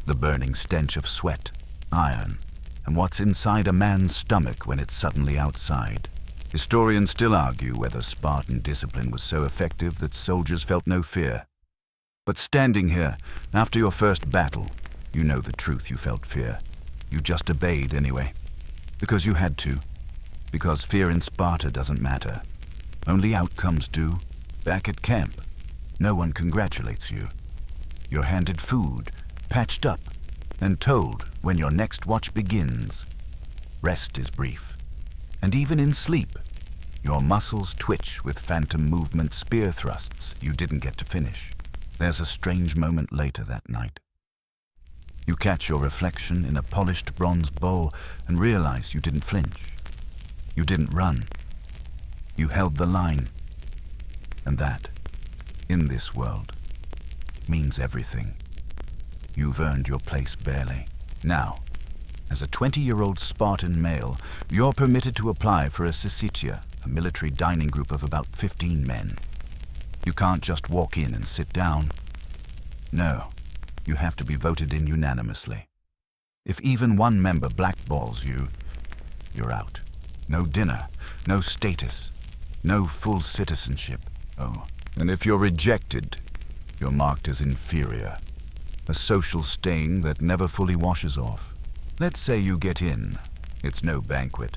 the burning stench of sweat, iron, and what's inside a man's stomach when it's suddenly outside. Historians still argue whether Spartan discipline was so effective that soldiers felt no fear. But standing here, after your first battle, you know the truth. You felt fear. You just obeyed anyway. Because you had to. Because fear in Sparta doesn't matter. Only outcomes do. Back at camp, no one congratulates you. You're handed food, patched up, and told when your next watch begins. Rest is brief. And even in sleep, your muscles twitch with phantom movement spear thrusts you didn't get to finish. There's a strange moment later that night. You catch your reflection in a polished bronze bowl and realize you didn't flinch. You didn't run. You held the line. And that, in this world, means everything. You've earned your place barely. Now, as a 20-year-old Spartan male, you're permitted to apply for a syssitia, a military dining group of about 15 men. You can't just walk in and sit down. No, you have to be voted in unanimously. If even one member blackballs you, you're out. No dinner, no status, no full citizenship. Oh, and if you're rejected, you're marked as inferior. A social stain that never fully washes off. Let's say you get in. It's no banquet.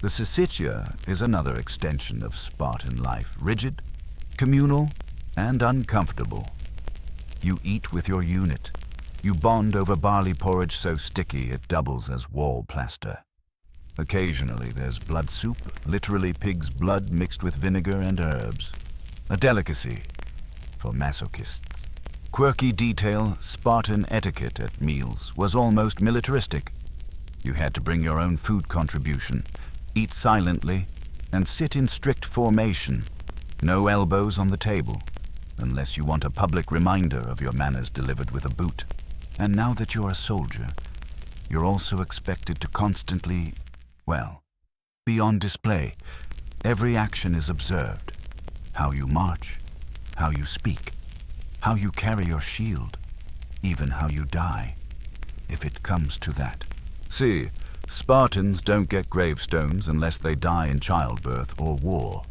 The syssitia is another extension of Spartan life. Rigid, communal, and uncomfortable. You eat with your unit. You bond over barley porridge so sticky it doubles as wall plaster. Occasionally there's blood soup, literally pig's blood mixed with vinegar and herbs. A delicacy for masochists. Quirky detail, Spartan etiquette at meals was almost militaristic. You had to bring your own food contribution, eat silently, and sit in strict formation. No elbows on the table, unless you want a public reminder of your manners delivered with a boot. And now that you're a soldier, you're also expected to constantly, be on display. Every action is observed. How you march, how you speak, how you carry your shield, even how you die, if it comes to that. See, Spartans don't get gravestones unless they die in childbirth or war.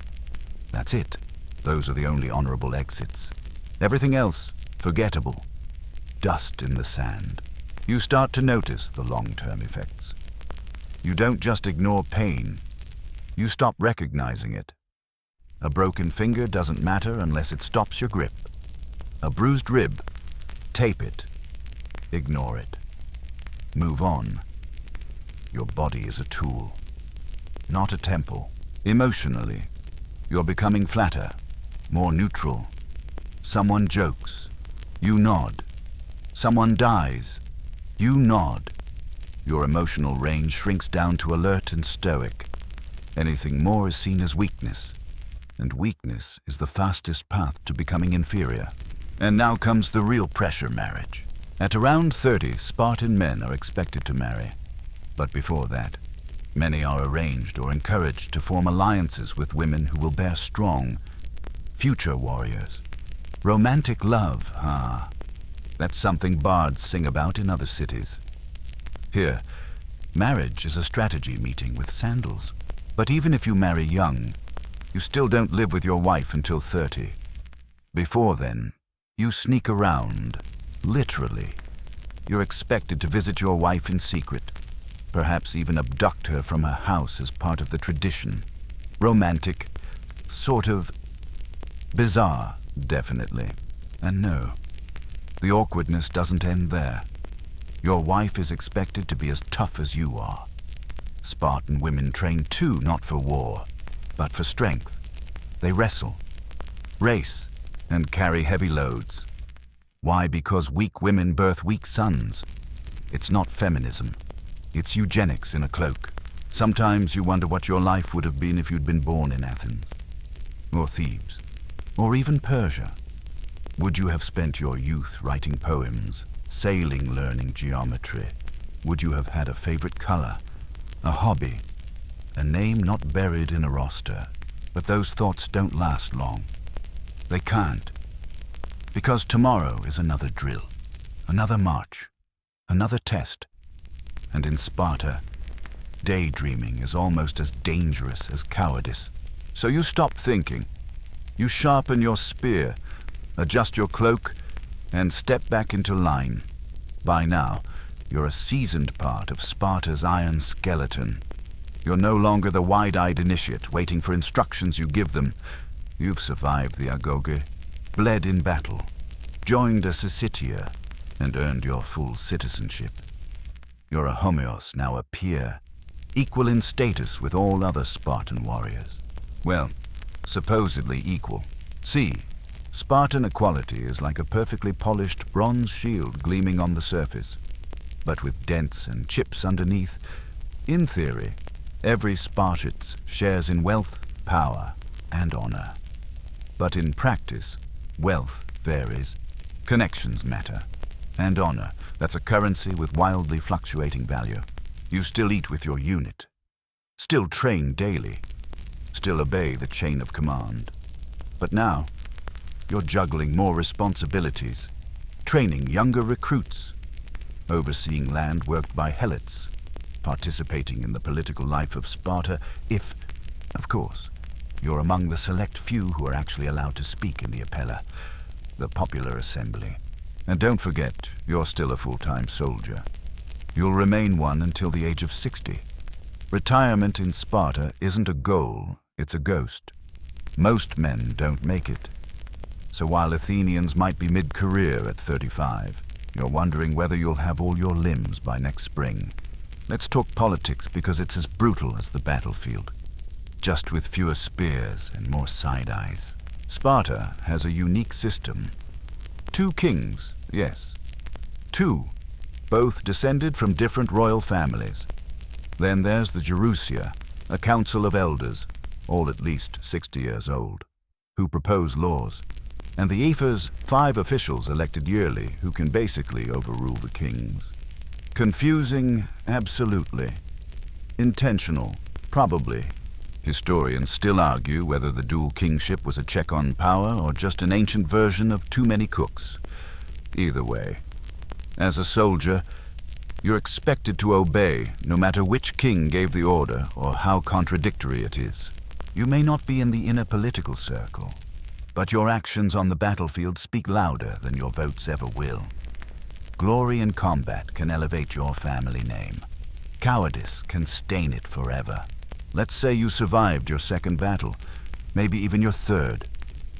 That's it. Those are the only honorable exits. Everything else, forgettable. Dust in the sand. You start to notice the long-term effects. You don't just ignore pain. You stop recognizing it. A broken finger doesn't matter unless it stops your grip. A bruised rib, tape it. Ignore it. Move on. Your body is a tool, not a temple. Emotionally, you're becoming flatter, more neutral. Someone jokes. You nod. Someone dies. You nod. Your emotional range shrinks down to alert and stoic. Anything more is seen as weakness, and weakness is the fastest path to becoming inferior. And now comes the real pressure marriage. At around 30, Spartan men are expected to marry. But before that, many are arranged or encouraged to form alliances with women who will bear strong, future warriors. Romantic love, that's something bards sing about in other cities. Here, marriage is a strategy meeting with sandals. But even if you marry young, you still don't live with your wife until 30. Before then, You sneak around, literally. You're expected to visit your wife in secret, perhaps even abduct her from her house as part of the tradition. Romantic, sort of bizarre, definitely. And no, the awkwardness doesn't end there. Your wife is expected to be as tough as you are. Spartan women train too, not for war, but for strength. They wrestle, race, and carry heavy loads. Why? Because weak women birth weak sons. It's not feminism. It's eugenics in a cloak. Sometimes you wonder what your life would have been if you'd been born in Athens, or Thebes, or even Persia. Would you have spent your youth writing poems, sailing, learning geometry? Would you have had a favorite color, a hobby, a name not buried in a roster? But those thoughts don't last long. They can't. Because tomorrow is another drill, another march, another test. And in Sparta, daydreaming is almost as dangerous as cowardice. So you stop thinking. You sharpen your spear, adjust your cloak, and step back into line. By now, you're a seasoned part of Sparta's iron skeleton. You're no longer the wide-eyed initiate waiting for instructions you give them. You've survived the Agoge, bled in battle, joined a Syssitia, and earned your full citizenship. You're a homeos, now a peer, equal in status with all other Spartan warriors. Well, supposedly equal. See, Spartan equality is like a perfectly polished bronze shield gleaming on the surface, but with dents and chips underneath. In theory, every Spartite shares in wealth, power, and honor. But in practice, wealth varies, connections matter, and honor, that's a currency with wildly fluctuating value. You still eat with your unit, still train daily, still obey the chain of command. But now, you're juggling more responsibilities, training younger recruits, overseeing land worked by helots, participating in the political life of Sparta if, of course, you're among the select few who are actually allowed to speak in the Apella, the popular assembly. And don't forget, you're still a full-time soldier. You'll remain one until the age of 60. Retirement in Sparta isn't a goal, it's a ghost. Most men don't make it. So while Athenians might be mid-career at 35, you're wondering whether you'll have all your limbs by next spring. Let's talk politics because it's as brutal as the battlefield, just with fewer spears and more side eyes. Sparta has a unique system. 2 kings, yes. 2, both descended from different royal families. Then there's the Gerousia, a council of elders, all at least 60 years old, who propose laws. And the Ephors, 5 officials elected yearly who can basically overrule the kings. Confusing, absolutely. Intentional, probably. Historians still argue whether the dual kingship was a check on power or just an ancient version of too many cooks. Either way, as a soldier, you're expected to obey no matter which king gave the order or how contradictory it is. You may not be in the inner political circle, but your actions on the battlefield speak louder than your votes ever will. Glory in combat can elevate your family name. Cowardice can stain it forever. Let's say you survived your second battle, maybe even your third.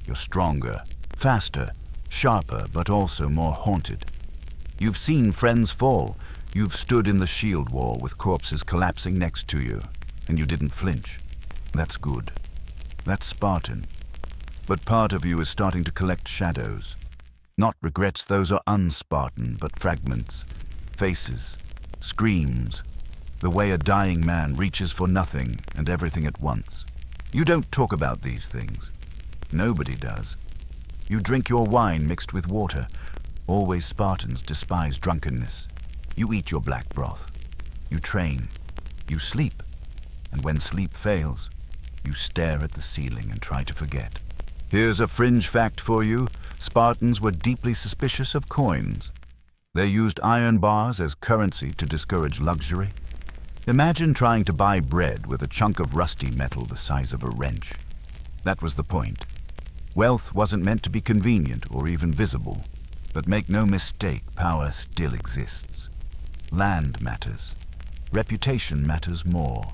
You're stronger, faster, sharper, but also more haunted. You've seen friends fall. You've stood in the shield wall with corpses collapsing next to you, and you didn't flinch. That's good. That's Spartan. But part of you is starting to collect shadows. Not regrets, those are un-Spartan, but fragments, faces, screams, the way a dying man reaches for nothing and everything at once. You don't talk about these things. Nobody does. You drink your wine mixed with water. Always Spartans despise drunkenness. You eat your black broth. You train. You sleep. And when sleep fails, you stare at the ceiling and try to forget. Here's a fringe fact for you. Spartans were deeply suspicious of coins. They used iron bars as currency to discourage luxury. Imagine trying to buy bread with a chunk of rusty metal the size of a wrench. That was the point. Wealth wasn't meant to be convenient or even visible. But make no mistake, power still exists. Land matters. Reputation matters more.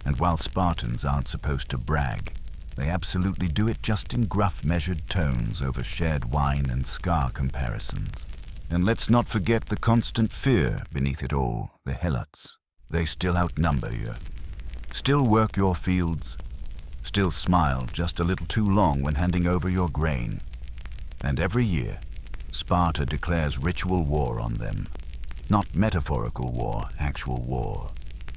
And while Spartans aren't supposed to brag, they absolutely do it just in gruff, measured tones over shared wine and scar comparisons. And let's not forget the constant fear beneath it all, the helots. They still outnumber you. Still work your fields. Still smile just a little too long when handing over your grain. And every year, Sparta declares ritual war on them. Not metaphorical war, actual war.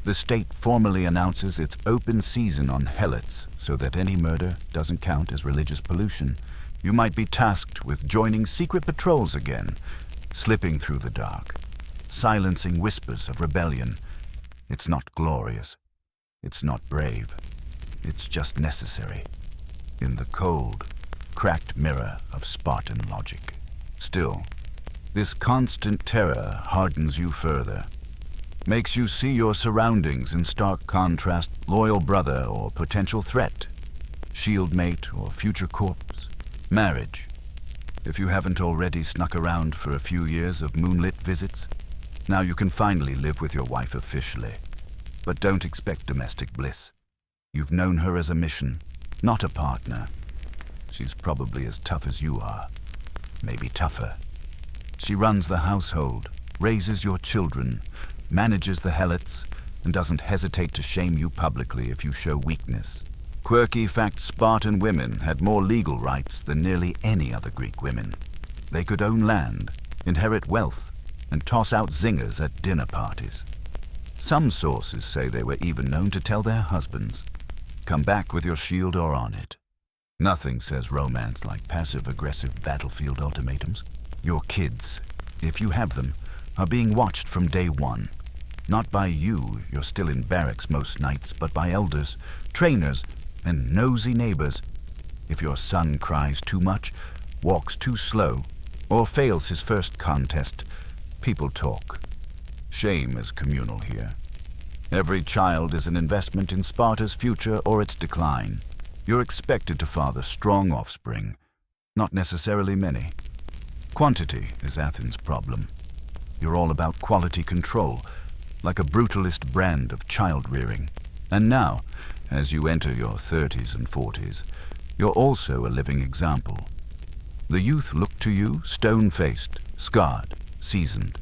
The state formally announces its open season on helots so that any murder doesn't count as religious pollution. You might be tasked with joining secret patrols again, slipping through the dark, silencing whispers of rebellion. It's not glorious. It's not brave. It's just necessary. In the cold, cracked mirror of Spartan logic. Still, this constant terror hardens you further. Makes you see your surroundings in stark contrast, loyal brother or potential threat, shield mate or future corpse, marriage. If you haven't already snuck around for a few years of moonlit visits, now you can finally live with your wife officially. But don't expect domestic bliss. You've known her as a mission, not a partner. She's probably as tough as you are, maybe tougher. She runs the household, raises your children, manages the helots, and doesn't hesitate to shame you publicly if you show weakness. Quirky fact, Spartan women had more legal rights than nearly any other Greek women. They could own land, inherit wealth, and toss out zingers at dinner parties. Some sources say they were even known to tell their husbands, "Come back with your shield or on it." Nothing says romance like passive-aggressive battlefield ultimatums. Your kids, if you have them, are being watched from day one. Not by you, you're still in barracks most nights, but by elders, trainers, and nosy neighbors. If your son cries too much, walks too slow, or fails his first contest, people talk. Shame is communal here. Every child is an investment in Sparta's future or its decline. You're expected to father strong offspring, not necessarily many. Quantity is Athens' problem. You're all about quality control, like a brutalist brand of child-rearing. And now, as you enter your 30s and 40s, you're also a living example. The youth look to you stone-faced, scarred, seasoned.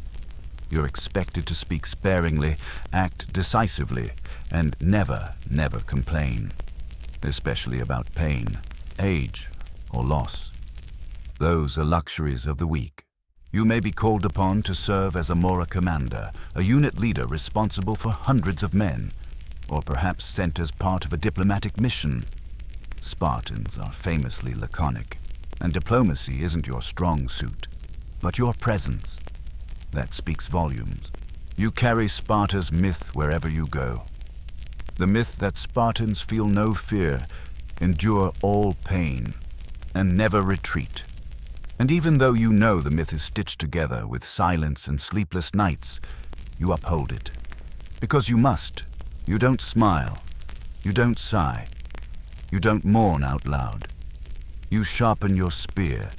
You're expected to speak sparingly, act decisively, and never, never complain, especially about pain, age, or loss. Those are luxuries of the weak. You may be called upon to serve as a Mora commander, a unit leader responsible for hundreds of men, or perhaps sent as part of a diplomatic mission. Spartans are famously laconic, and diplomacy isn't your strong suit, but your presence. That speaks volumes. You carry Sparta's myth wherever you go. The myth that Spartans feel no fear, endure all pain, and never retreat. And even though you know the myth is stitched together with silence and sleepless nights, you uphold it. Because you must. You don't smile. You don't sigh. You don't mourn out loud. You sharpen your spear.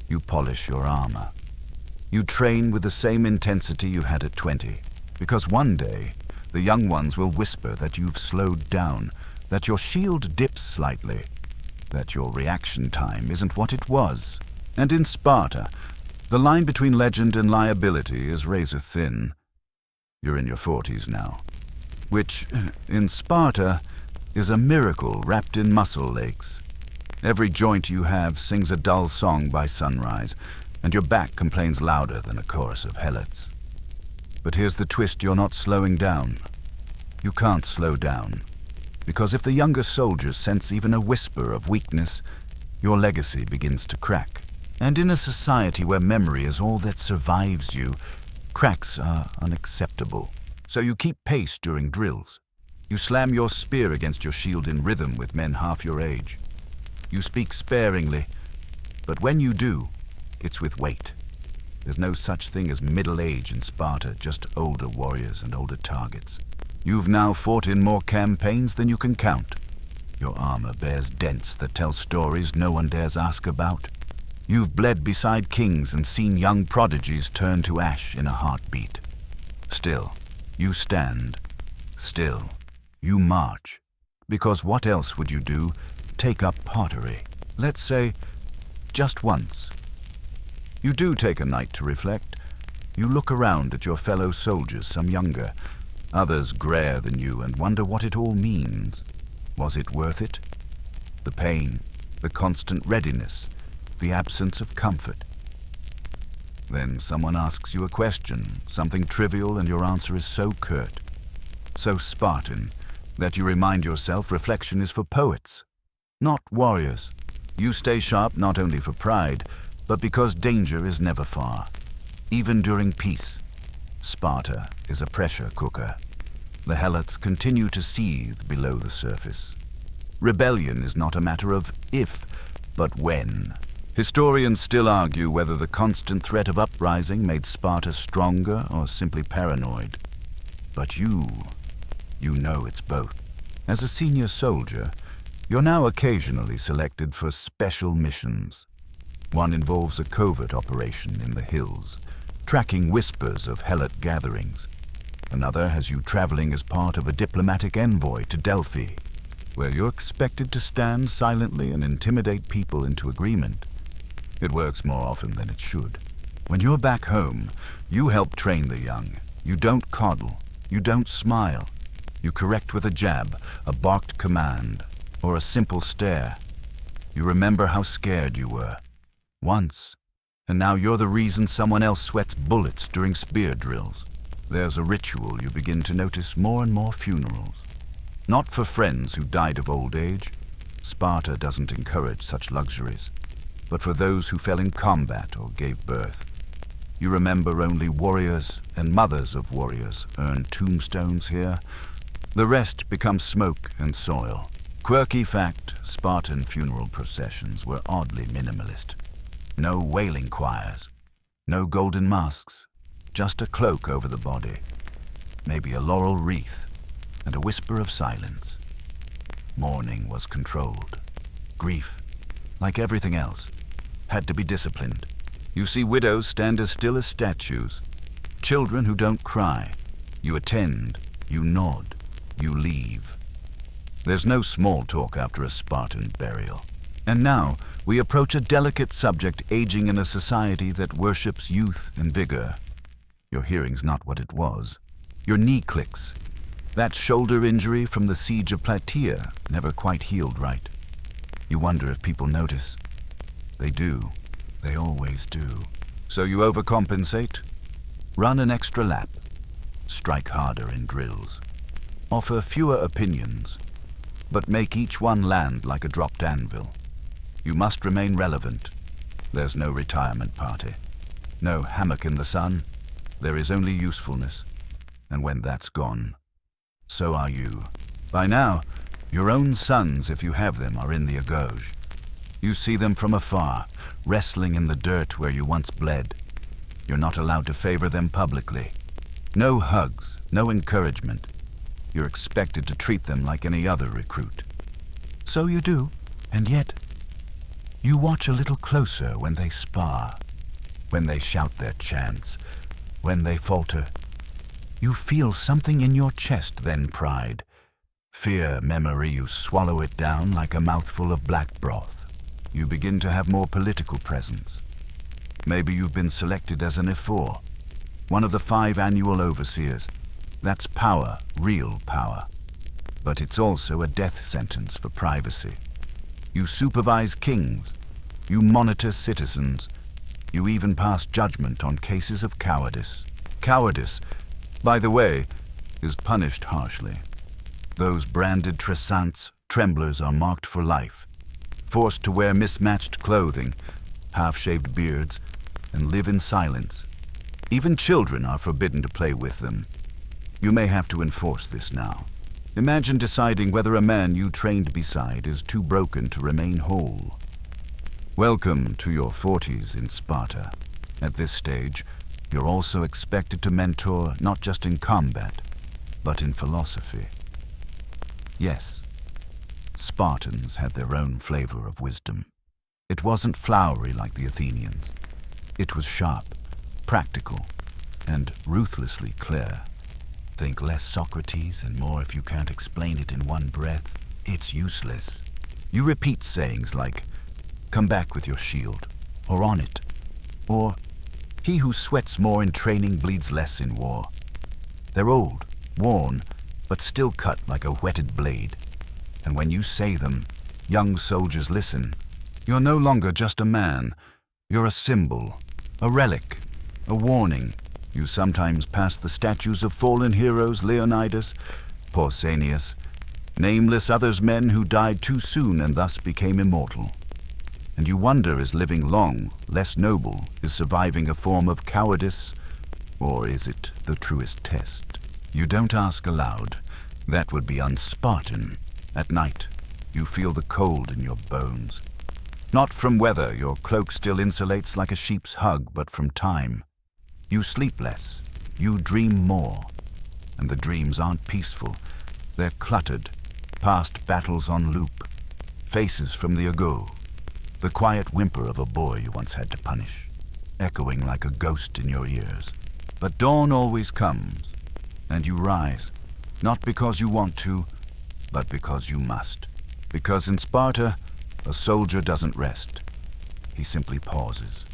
You polish your armor. You train with the same intensity you had at 20, because one day the young ones will whisper that you've slowed down, that your shield dips slightly, that your reaction time isn't what it was. And in Sparta, the line between legend and liability is razor thin. You're in your 40s now, which, in Sparta, is a miracle wrapped in muscle lakes. Every joint you have sings a dull song by sunrise, and your back complains louder than a chorus of helots. But here's the twist: you're not slowing down. You can't slow down, because if the younger soldiers sense even a whisper of weakness, your legacy begins to crack. And in a society where memory is all that survives you, cracks are unacceptable. So you keep pace during drills. You slam your spear against your shield in rhythm with men half your age. You speak sparingly, but when you do, it's with weight. There's no such thing as middle age in Sparta, just older warriors and older targets. You've now fought in more campaigns than you can count. Your armor bears dents that tell stories no one dares ask about. You've bled beside kings and seen young prodigies turn to ash in a heartbeat. Still, you stand. Still, you march. Because what else would you do? Take up pottery. Let's say, just once. You do take a night to reflect. You look around at your fellow soldiers, some younger, others grayer than you, and wonder what it all means. Was it worth it? The pain, the constant readiness, the absence of comfort. Then someone asks you a question, something trivial, and your answer is so curt, so Spartan, that you remind yourself reflection is for poets, not warriors. You stay sharp not only for pride, but because danger is never far. Even during peace, Sparta is a pressure cooker. The helots continue to seethe below the surface. Rebellion is not a matter of if, but when. Historians still argue whether the constant threat of uprising made Sparta stronger or simply paranoid. But you know it's both. As a senior soldier, you're now occasionally selected for special missions. One involves a covert operation in the hills, tracking whispers of helot gatherings. Another has you traveling as part of a diplomatic envoy to Delphi, where you're expected to stand silently and intimidate people into agreement. It works more often than it should. When you're back home, you help train the young. You don't coddle. You don't smile. You correct with a jab, a barked command, or a simple stare. You remember how scared you were. Once. And now you're the reason someone else sweats bullets during spear drills. There's a ritual you begin to notice more and more funerals. Not for friends who died of old age. Sparta doesn't encourage such luxuries. But for those who fell in combat or gave birth. You remember only warriors and mothers of warriors earned tombstones here. The rest becomes smoke and soil. Quirky fact, Spartan funeral processions were oddly minimalist. No wailing choirs, no golden masks, just a cloak over the body, maybe a laurel wreath, and a whisper of silence. Mourning was controlled. Grief, like everything else, had to be disciplined. You see widows stand as still as statues. Children who don't cry. You attend, you nod, you leave. There's no small talk after a Spartan burial. And now we approach a delicate subject aging in a society that worships youth and vigor. Your hearing's not what it was. Your knee clicks. That shoulder injury from the siege of Plataea never quite healed right. You wonder if people notice. They do. They always do. So you overcompensate. Run an extra lap. Strike harder in drills. Offer fewer opinions, but make each one land like a dropped anvil. You must remain relevant. There's no retirement party. No hammock in the sun. There is only usefulness. And when that's gone, so are you. By now, your own sons, if you have them, are in the Agoge. You see them from afar, wrestling in the dirt where you once bled. You're not allowed to favor them publicly. No hugs, no encouragement. You're expected to treat them like any other recruit. So you do, and yet, you watch a little closer when they spar, when they shout their chants, when they falter. You feel something in your chest then, pride. Fear, memory, you swallow it down like a mouthful of black broth. You begin to have more political presence. Maybe you've been selected as an Ephor, one of the 5 annual overseers. That's power, real power. But it's also a death sentence for privacy. You supervise kings. You monitor citizens. You even pass judgment on cases of cowardice. Cowardice, by the way, is punished harshly. Those branded tresants, tremblers, are marked for life, forced to wear mismatched clothing, half-shaved beards, and live in silence. Even children are forbidden to play with them. You may have to enforce this now. Imagine deciding whether a man you trained beside is too broken to remain whole. Welcome to your 40s in Sparta. At this stage, you're also expected to mentor not just in combat, but in philosophy. Yes, Spartans had their own flavor of wisdom. It wasn't flowery like the Athenians. It was sharp, practical, and ruthlessly clear. Think less Socrates and more if you can't explain it in one breath. It's useless. You repeat sayings like, "Come back with your shield," or "on it," or "He who sweats more in training bleeds less in war." They're old, worn, but still cut like a whetted blade. And when you say them, young soldiers listen. You're no longer just a man. You're a symbol, a relic, a warning. You sometimes pass the statues of fallen heroes, Leonidas, Pausanias, nameless others men who died too soon and thus became immortal. And you wonder, is living long less noble? Is surviving a form of cowardice? Or is it the truest test? You don't ask aloud. That would be un-Spartan. At night, you feel the cold in your bones. Not from weather, your cloak still insulates like a sheep's hug, but from time. You sleep less, you dream more. And the dreams aren't peaceful. They're cluttered, past battles on loop, faces from the Agoge, the quiet whimper of a boy you once had to punish, echoing like a ghost in your ears. But dawn always comes, and you rise, not because you want to, but because you must. Because in Sparta, a soldier doesn't rest. He simply pauses.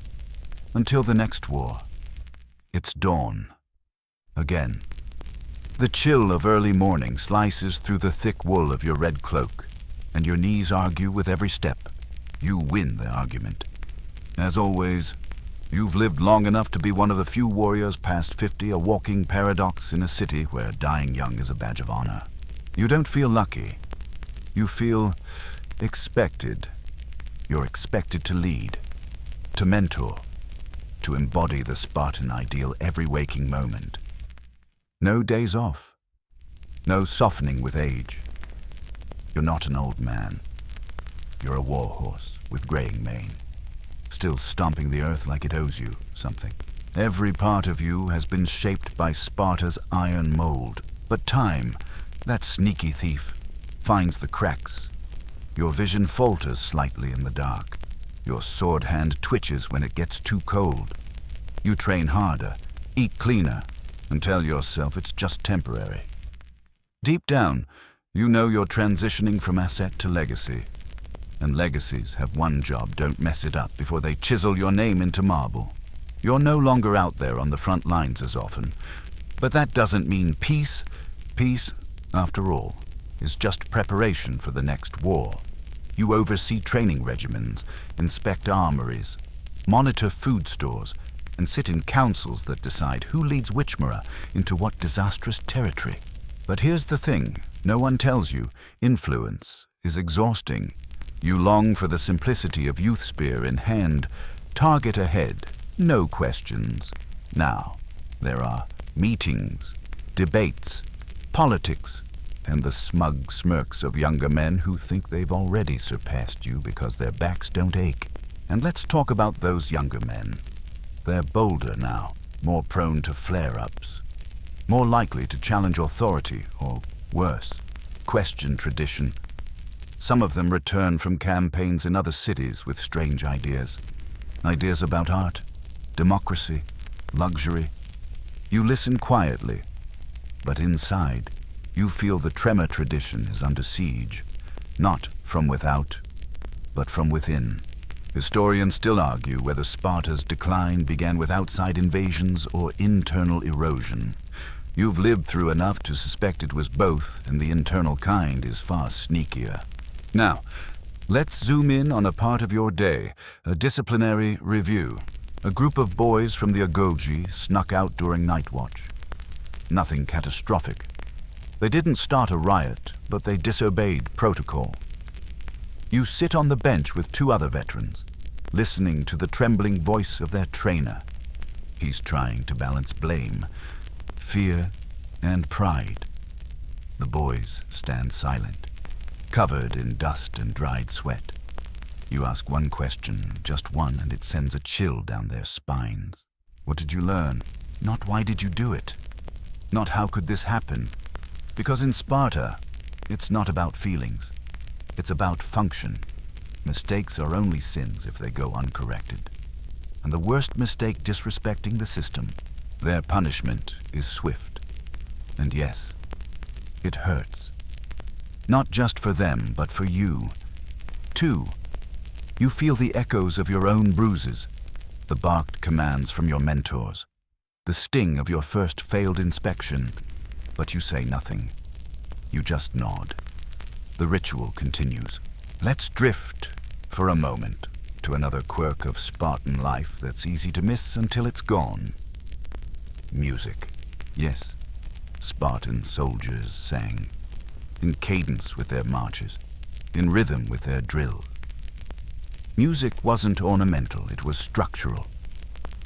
Until the next war. It's dawn. Again. The chill of early morning slices through the thick wool of your red cloak, and your knees argue with every step. You win the argument. As always, you've lived long enough to be one of the few warriors past 50, a walking paradox in a city where dying young is a badge of honor. You don't feel lucky. You feel expected. You're expected to lead, to mentor, to embody the Spartan ideal every waking moment. No days off. No softening with age. You're not an old man. You're a war horse with graying mane, still stomping the earth like it owes you something. Every part of you has been shaped by Sparta's iron mold, but time, that sneaky thief, finds the cracks. Your vision falters slightly in the dark. Your sword hand twitches when it gets too cold. You train harder, eat cleaner, and tell yourself it's just temporary. Deep down, you know you're transitioning from asset to legacy. And legacies have one job: don't mess it up before they chisel your name into marble. You're no longer out there on the front lines as often, but that doesn't mean peace. Peace, after all, is just preparation for the next war. You oversee training regimens, inspect armories, monitor food stores, and sit in councils that decide who leads Wichmera into what disastrous territory. But here's the thing, no one tells you, influence is exhausting. You long for the simplicity of youth spear in hand, target ahead, no questions. Now, there are meetings, debates, politics, and the smug smirks of younger men who think they've already surpassed you because their backs don't ache. And let's talk about those younger men. They're bolder now, more prone to flare-ups, more likely to challenge authority, or worse, question tradition. Some of them return from campaigns in other cities with strange ideas. Ideas about art, democracy, luxury. You listen quietly, but inside, you feel the tremor tradition is under siege, not from without, but from within. Historians still argue whether Sparta's decline began with outside invasions or internal erosion. You've lived through enough to suspect it was both, and the internal kind is far sneakier. Now, let's zoom in on a part of your day, a disciplinary review. A group of boys from the Agoge snuck out during night watch. Nothing catastrophic. They didn't start a riot, but they disobeyed protocol. You sit on the bench with two other veterans, listening to the trembling voice of their trainer. He's trying to balance blame, fear, and pride. The boys stand silent, covered in dust and dried sweat. You ask one question, just one, and it sends a chill down their spines. What did you learn? Not why did you do it? Not how could this happen? Because in Sparta, it's not about feelings. It's about function. Mistakes are only sins if they go uncorrected. And the worst mistake disrespecting the system, their punishment is swift. And yes, it hurts. Not just for them, but for you, too. You feel the echoes of your own bruises, the barked commands from your mentors, the sting of your first failed inspection, but you say nothing. You just nod. The ritual continues. Let's drift, for a moment, to another quirk of Spartan life that's easy to miss until it's gone. Music. Yes, Spartan soldiers sang, in cadence with their marches, in rhythm with their drills. Music wasn't ornamental, it was structural.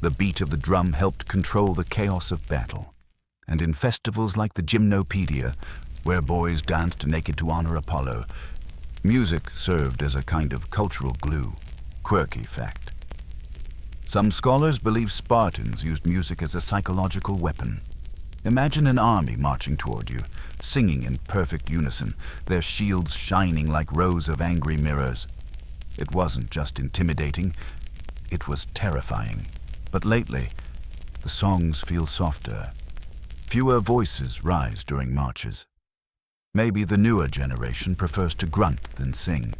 The beat of the drum helped control the chaos of battle. And in festivals like the Gymnopedia, where boys danced naked to honor Apollo, music served as a kind of cultural glue. Quirky fact. Some scholars believe Spartans used music as a psychological weapon. Imagine an army marching toward you, singing in perfect unison, their shields shining like rows of angry mirrors. It wasn't just intimidating, it was terrifying. But lately, the songs feel softer. Fewer voices rise during marches. Maybe the newer generation prefers to grunt than sing.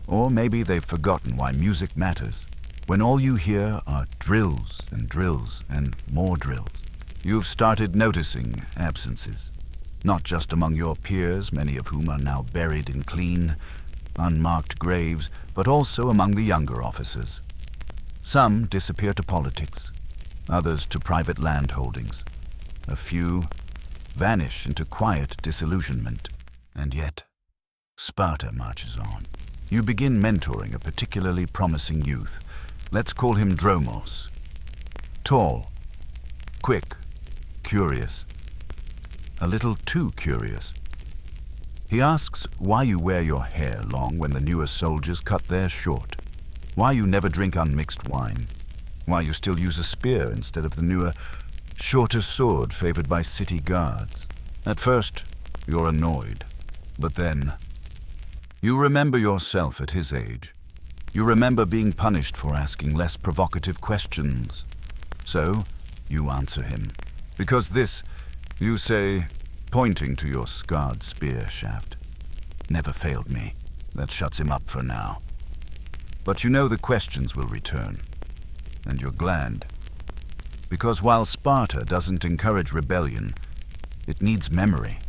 Or maybe they've forgotten why music matters, when all you hear are drills and more drills. You've started noticing absences, not just among your peers, many of whom are now buried in clean, unmarked graves, but also among the younger officers. Some disappear to politics, others to private land holdings. A few vanish into quiet disillusionment. And yet, Sparta marches on. You begin mentoring a particularly promising youth. Let's call him Dromos. Tall, quick, curious. A little too curious. He asks why you wear your hair long when the newer soldiers cut theirs short, why you never drink unmixed wine, why you still use a spear instead of the newer, shorter sword favored by city guards. At first, you're annoyed, but then you remember yourself at his age. You remember being punished for asking less provocative questions. So, you answer him. Because this, you say, pointing to your scarred spear shaft, never failed me. That shuts him up for now. But you know the questions will return, and you're glad. Because while Sparta doesn't encourage rebellion, it needs memory.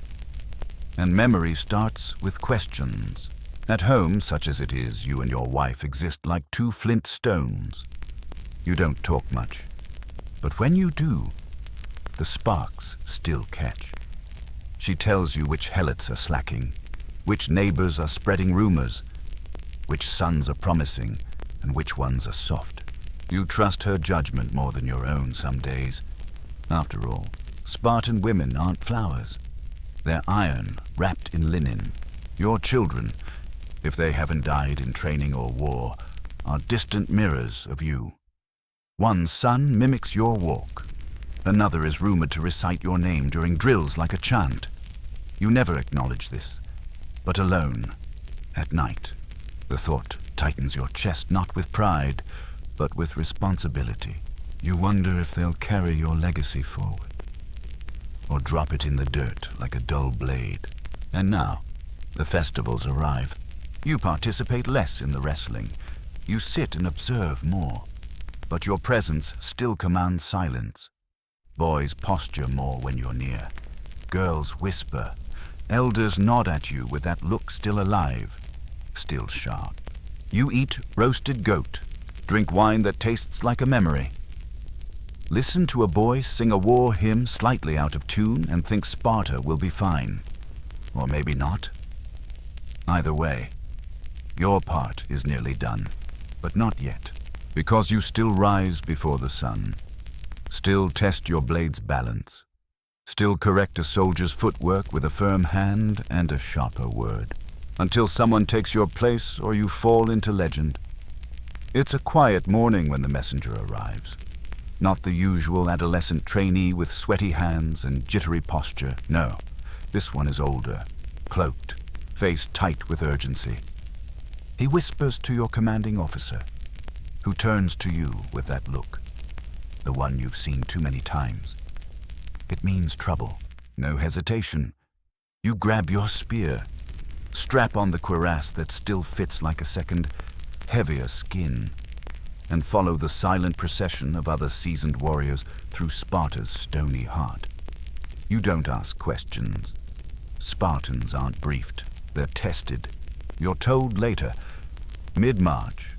And memory starts with questions. At home, such as it is, you and your wife exist like two flint stones. You don't talk much. But when you do, the sparks still catch. She tells you which helots are slacking, which neighbors are spreading rumors, which sons are promising, and which ones are soft. You trust her judgment more than your own some days. After all, Spartan women aren't flowers. They're iron wrapped in linen. Your children, if they haven't died in training or war, are distant mirrors of you. One son mimics your walk. Another is rumored to recite your name during drills like a chant. You never acknowledge this, but alone, at night, the thought tightens your chest not with pride, but with responsibility. You wonder if they'll carry your legacy forward, or drop it in the dirt like a dull blade. And now, the festivals arrive. You participate less in the wrestling. You sit and observe more, but your presence still commands silence. Boys posture more when you're near. Girls whisper. Elders nod at you with that look still alive, still sharp. You eat roasted goat, drink wine that tastes like a memory. Listen to a boy sing a war hymn slightly out of tune and think Sparta will be fine. Or maybe not. Either way, your part is nearly done, but not yet, because you still rise before the sun, still test your blade's balance, still correct a soldier's footwork with a firm hand and a sharper word, until someone takes your place or you fall into legend. It's a quiet morning when the messenger arrives. Not the usual adolescent trainee with sweaty hands and jittery posture. No, this one is older, cloaked, face tight with urgency. He whispers to your commanding officer, who turns to you with that look, the one you've seen too many times. It means trouble. No hesitation. You grab your spear, strap on the cuirass that still fits like a second, heavier skin, and follow the silent procession of other seasoned warriors through Sparta's stony heart. You don't ask questions. Spartans aren't briefed. They're tested. You're told later, mid-march,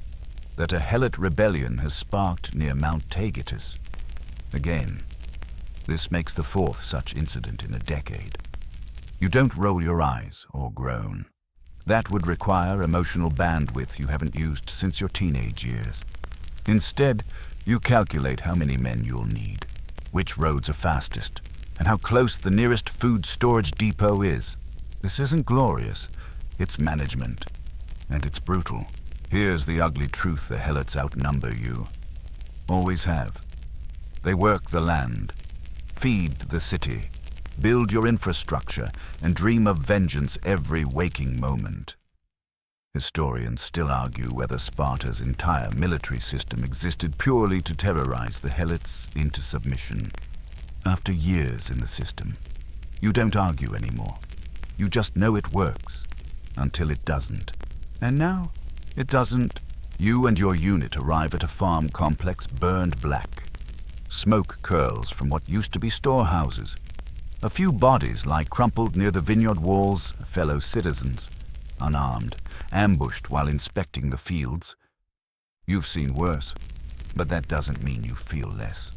that a helot rebellion has sparked near Mount Taygetus. Again, this makes the fourth such incident in a decade. You don't roll your eyes or groan. That would require emotional bandwidth you haven't used since your teenage years. Instead, you calculate how many men you'll need, which roads are fastest, and how close the nearest food storage depot is. This isn't glorious, it's management, and it's brutal. Here's the ugly truth: the helots outnumber you. Always have. They work the land, feed the city, build your infrastructure, and dream of vengeance every waking moment. Historians still argue whether Sparta's entire military system existed purely to terrorize the helots into submission. After years in the system, you don't argue anymore. You just know it works, until it doesn't. And now, it doesn't. You and your unit arrive at a farm complex burned black. Smoke curls from what used to be storehouses. A few bodies lie crumpled near the vineyard walls, fellow citizens, unarmed, ambushed while inspecting the fields. You've seen worse, but that doesn't mean you feel less.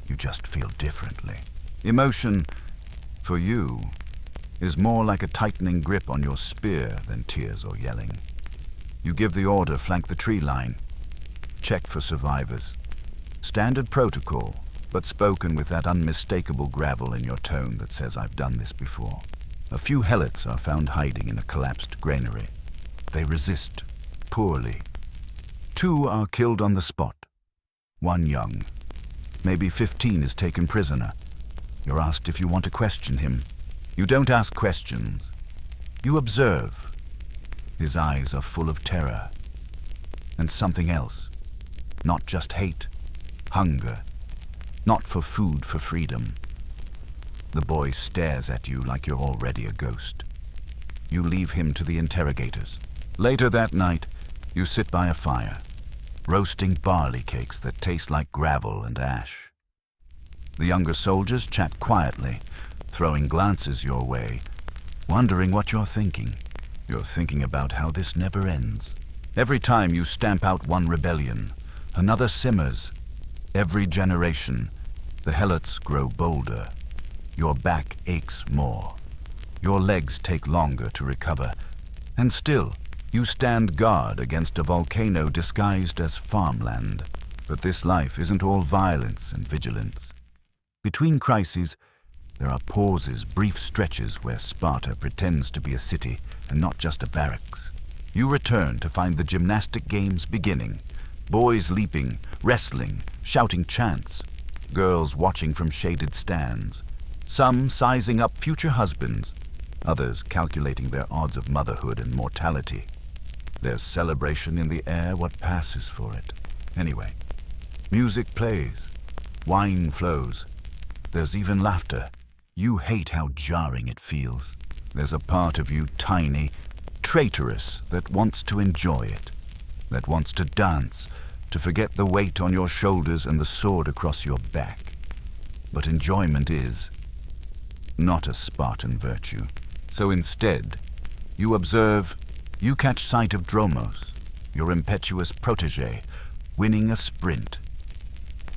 You just feel differently. Emotion, for you, is more like a tightening grip on your spear than tears or yelling. You give the order, flank the tree line. Check for survivors. Standard protocol, but spoken with that unmistakable gravel in your tone that says I've done this before. A few helots are found hiding in a collapsed granary. They resist, poorly. 2 are killed on the spot. 1 young. Maybe 15 is taken prisoner. You're asked if you want to question him. You don't ask questions. You observe. His eyes are full of terror. And something else. Not just hate. Hunger. Not for food, for freedom. The boy stares at you like you're already a ghost. You leave him to the interrogators. Later that night, you sit by a fire, roasting barley cakes that taste like gravel and ash. The younger soldiers chat quietly, throwing glances your way, wondering what you're thinking. You're thinking about how this never ends. Every time you stamp out one rebellion, another simmers. Every generation, the helots grow bolder. Your back aches more. Your legs take longer to recover. And still, you stand guard against a volcano disguised as farmland. But this life isn't all violence and vigilance. Between crises, there are pauses, brief stretches where Sparta pretends to be a city and not just a barracks. You return to find the gymnastic games beginning. Boys leaping, wrestling, shouting chants. Girls watching from shaded stands. Some sizing up future husbands. Others calculating their odds of motherhood and mortality. There's celebration in the air, what passes for it. Anyway, music plays. Wine flows. There's even laughter. You hate how jarring it feels. There's a part of you tiny, traitorous, that wants to enjoy it. That wants to dance, to forget the weight on your shoulders and the sword across your back. But enjoyment is not a Spartan virtue. So instead, you observe, you catch sight of Dromos, your impetuous protege, winning a sprint.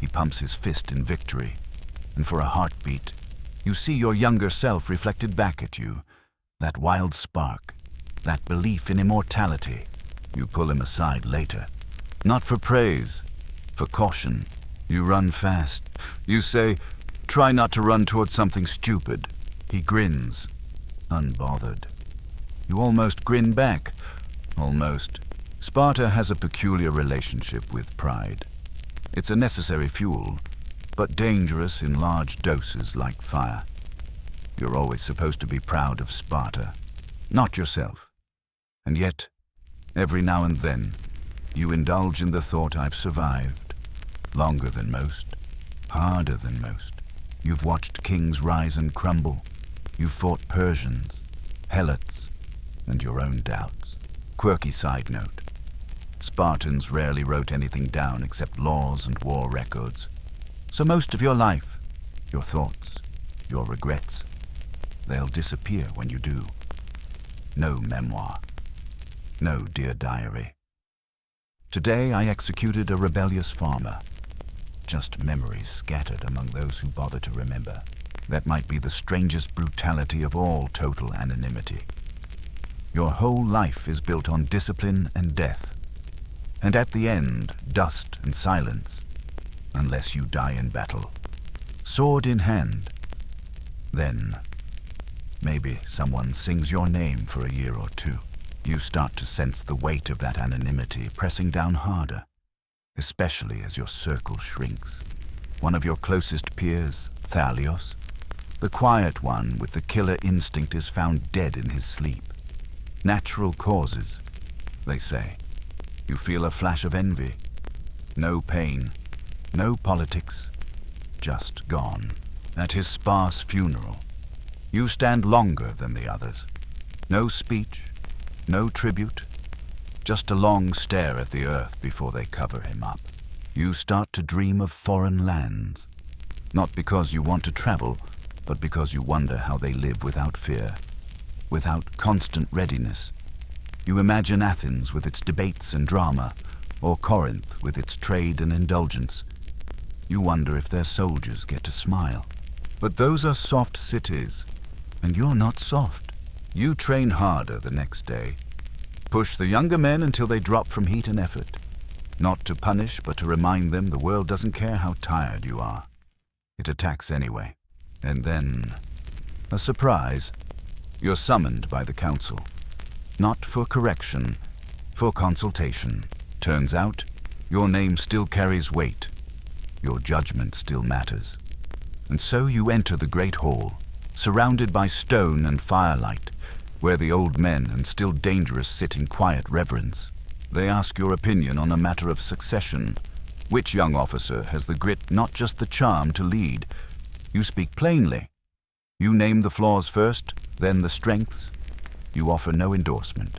He pumps his fist in victory, and for a heartbeat, you see your younger self reflected back at you, that wild spark, that belief in immortality. You pull him aside later, not for praise, for caution. You run fast. You say, try not to run towards something stupid. He grins, unbothered. You almost grin back, almost. Sparta has a peculiar relationship with pride. It's a necessary fuel, but dangerous in large doses like fire. You're always supposed to be proud of Sparta, not yourself. And yet, every now and then, you indulge in the thought, I've survived. Longer than most, harder than most. You've watched kings rise and crumble. You've fought Persians, Helots, and your own doubts. Quirky side note. Spartans rarely wrote anything down except laws and war records. So most of your life, your thoughts, your regrets, they'll disappear when you do. No memoir. No dear diary. Today I executed a rebellious farmer. Just memories scattered among those who bother to remember. That might be the strangest brutality of all total anonymity. Your whole life is built on discipline and death. And at the end, dust and silence, unless you die in battle. Sword in hand. Then, maybe someone sings your name for a year or two. You start to sense the weight of that anonymity pressing down harder, especially as your circle shrinks. One of your closest peers, Thalios, the quiet one with the killer instinct, is found dead in his sleep. Natural causes, they say. You feel a flash of envy. No pain, no politics, just gone. At his sparse funeral, you stand longer than the others. No speech, no tribute, just a long stare at the earth before they cover him up. You start to dream of foreign lands, not because you want to travel, but because you wonder how they live without fear, without constant readiness. You imagine Athens with its debates and drama, or Corinth with its trade and indulgence. You wonder if their soldiers get to smile. But those are soft cities, and you're not soft. You train harder the next day. Push the younger men until they drop from heat and effort. Not to punish, but to remind them the world doesn't care how tired you are. It attacks anyway. And then, a surprise. You're summoned by the council. Not for correction, for consultation. Turns out, your name still carries weight. Your judgment still matters. And so you enter the great hall, surrounded by stone and firelight, where the old men and still dangerous sit in quiet reverence. They ask your opinion on a matter of succession. Which young officer has the grit, not just the charm, to lead? You speak plainly. You name the flaws first, then the strengths. You offer no endorsement.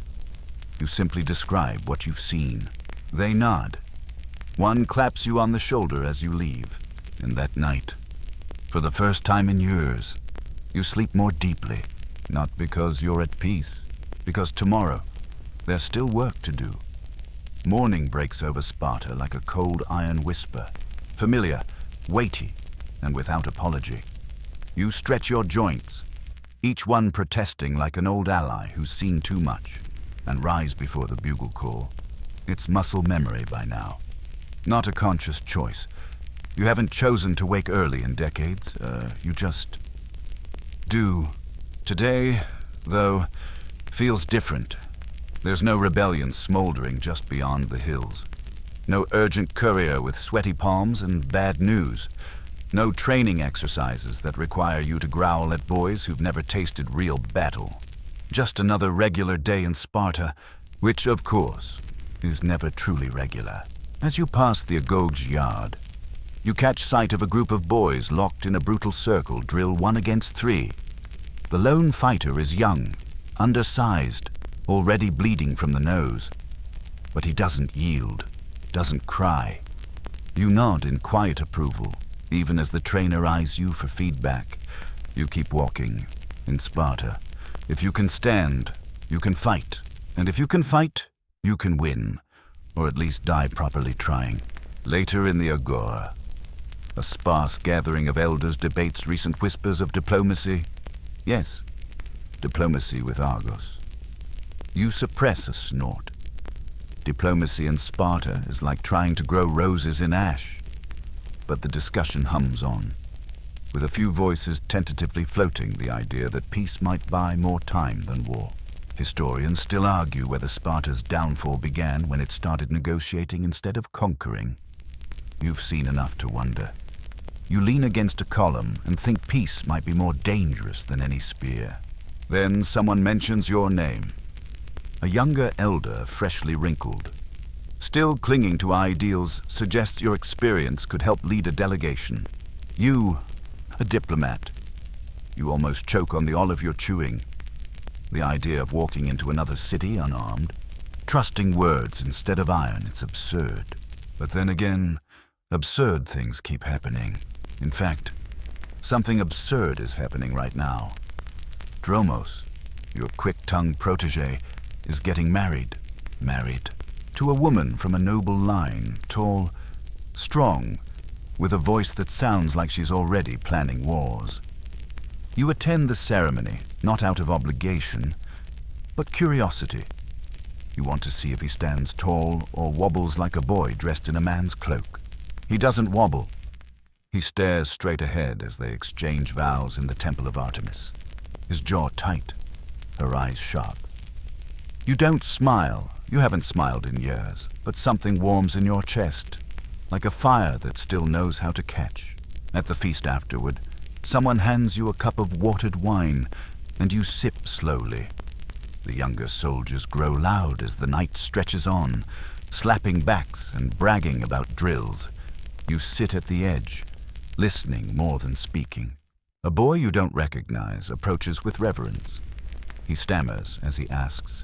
You simply describe what you've seen. They nod. One claps you on the shoulder as you leave. And that night, for the first time in years, you sleep more deeply. Not because you're at peace, because tomorrow there's still work to do. Morning breaks over Sparta like a cold iron whisper, familiar, weighty, and without apology. You stretch your joints, each one protesting like an old ally who's seen too much, and rise before the bugle call. It's muscle memory by now. Not a conscious choice. You haven't chosen to wake early in decades. You just do. Today, though, feels different. There's no rebellion smoldering just beyond the hills. No urgent courier with sweaty palms and bad news. No training exercises that require you to growl at boys who've never tasted real battle. Just another regular day in Sparta, which, of course, is never truly regular. As you pass the Agoge yard, you catch sight of a group of boys locked in a brutal circle, drill 1 against 3. The lone fighter is young, undersized, already bleeding from the nose. But he doesn't yield, doesn't cry. You nod in quiet approval, even as the trainer eyes you for feedback. You keep walking. In Sparta, if you can stand, you can fight. And if you can fight, you can win, or at least die properly trying. Later in the Agora, a sparse gathering of elders debates recent whispers of diplomacy. Yes, diplomacy with Argos. You suppress a snort. Diplomacy in Sparta is like trying to grow roses in ash. But the discussion hums on, with a few voices tentatively floating the idea that peace might buy more time than war. Historians still argue whether Sparta's downfall began when it started negotiating instead of conquering. You've seen enough to wonder. You lean against a column and think peace might be more dangerous than any spear. Then someone mentions your name. A younger elder, freshly wrinkled, still clinging to ideals, suggests your experience could help lead a delegation. You, a diplomat. You almost choke on the olive you're chewing. The idea of walking into another city unarmed, trusting words instead of iron, it's absurd. But then again, absurd things keep happening. In fact, something absurd is happening right now. Dromos, your quick-tongued protege, is getting married. Married to a woman from a noble line, tall, strong, with a voice that sounds like she's already planning wars. You attend the ceremony, not out of obligation, but curiosity. You want to see if he stands tall or wobbles like a boy dressed in a man's cloak. He doesn't wobble. He stares straight ahead as they exchange vows in the Temple of Artemis, his jaw tight, her eyes sharp. You don't smile. You haven't smiled in years, but something warms in your chest, like a fire that still knows how to catch. At the feast afterward, someone hands you a cup of watered wine, and you sip slowly. The younger soldiers grow loud as the night stretches on, slapping backs and bragging about drills. You sit at the edge, listening more than speaking. A boy you don't recognize approaches with reverence. He stammers as he asks,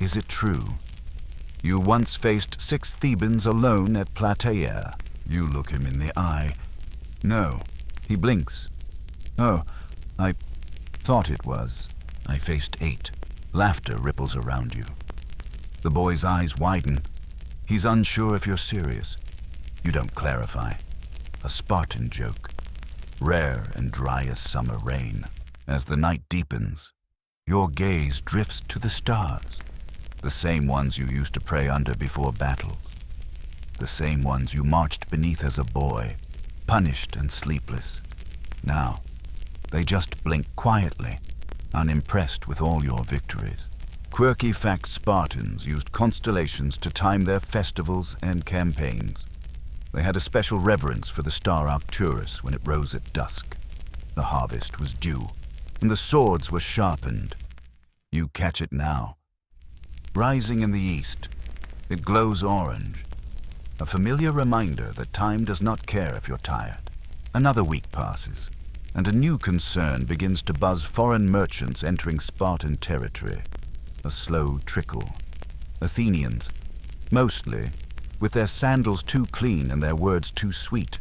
"Is it true? You once faced 6 Thebans alone at Plataea." You look him in the eye. "No." He blinks. "Oh, I thought it was. I faced 8. Laughter ripples around you. The boy's eyes widen. He's unsure if you're serious. You don't clarify. A Spartan joke. Rare and dry as summer rain. As the night deepens, your gaze drifts to the stars. The same ones you used to pray under before battles. The same ones you marched beneath as a boy, punished and sleepless. Now, they just blink quietly, unimpressed with all your victories. Quirky-fact Spartans used constellations to time their festivals and campaigns. They had a special reverence for the star Arcturus when it rose at dusk. The harvest was due, and the swords were sharpened. You catch it now. Rising in the east, it glows orange, a familiar reminder that time does not care if you're tired. Another week passes, and a new concern begins to buzz foreign merchants entering Spartan territory. A slow trickle. Athenians, mostly, with their sandals too clean and their words too sweet.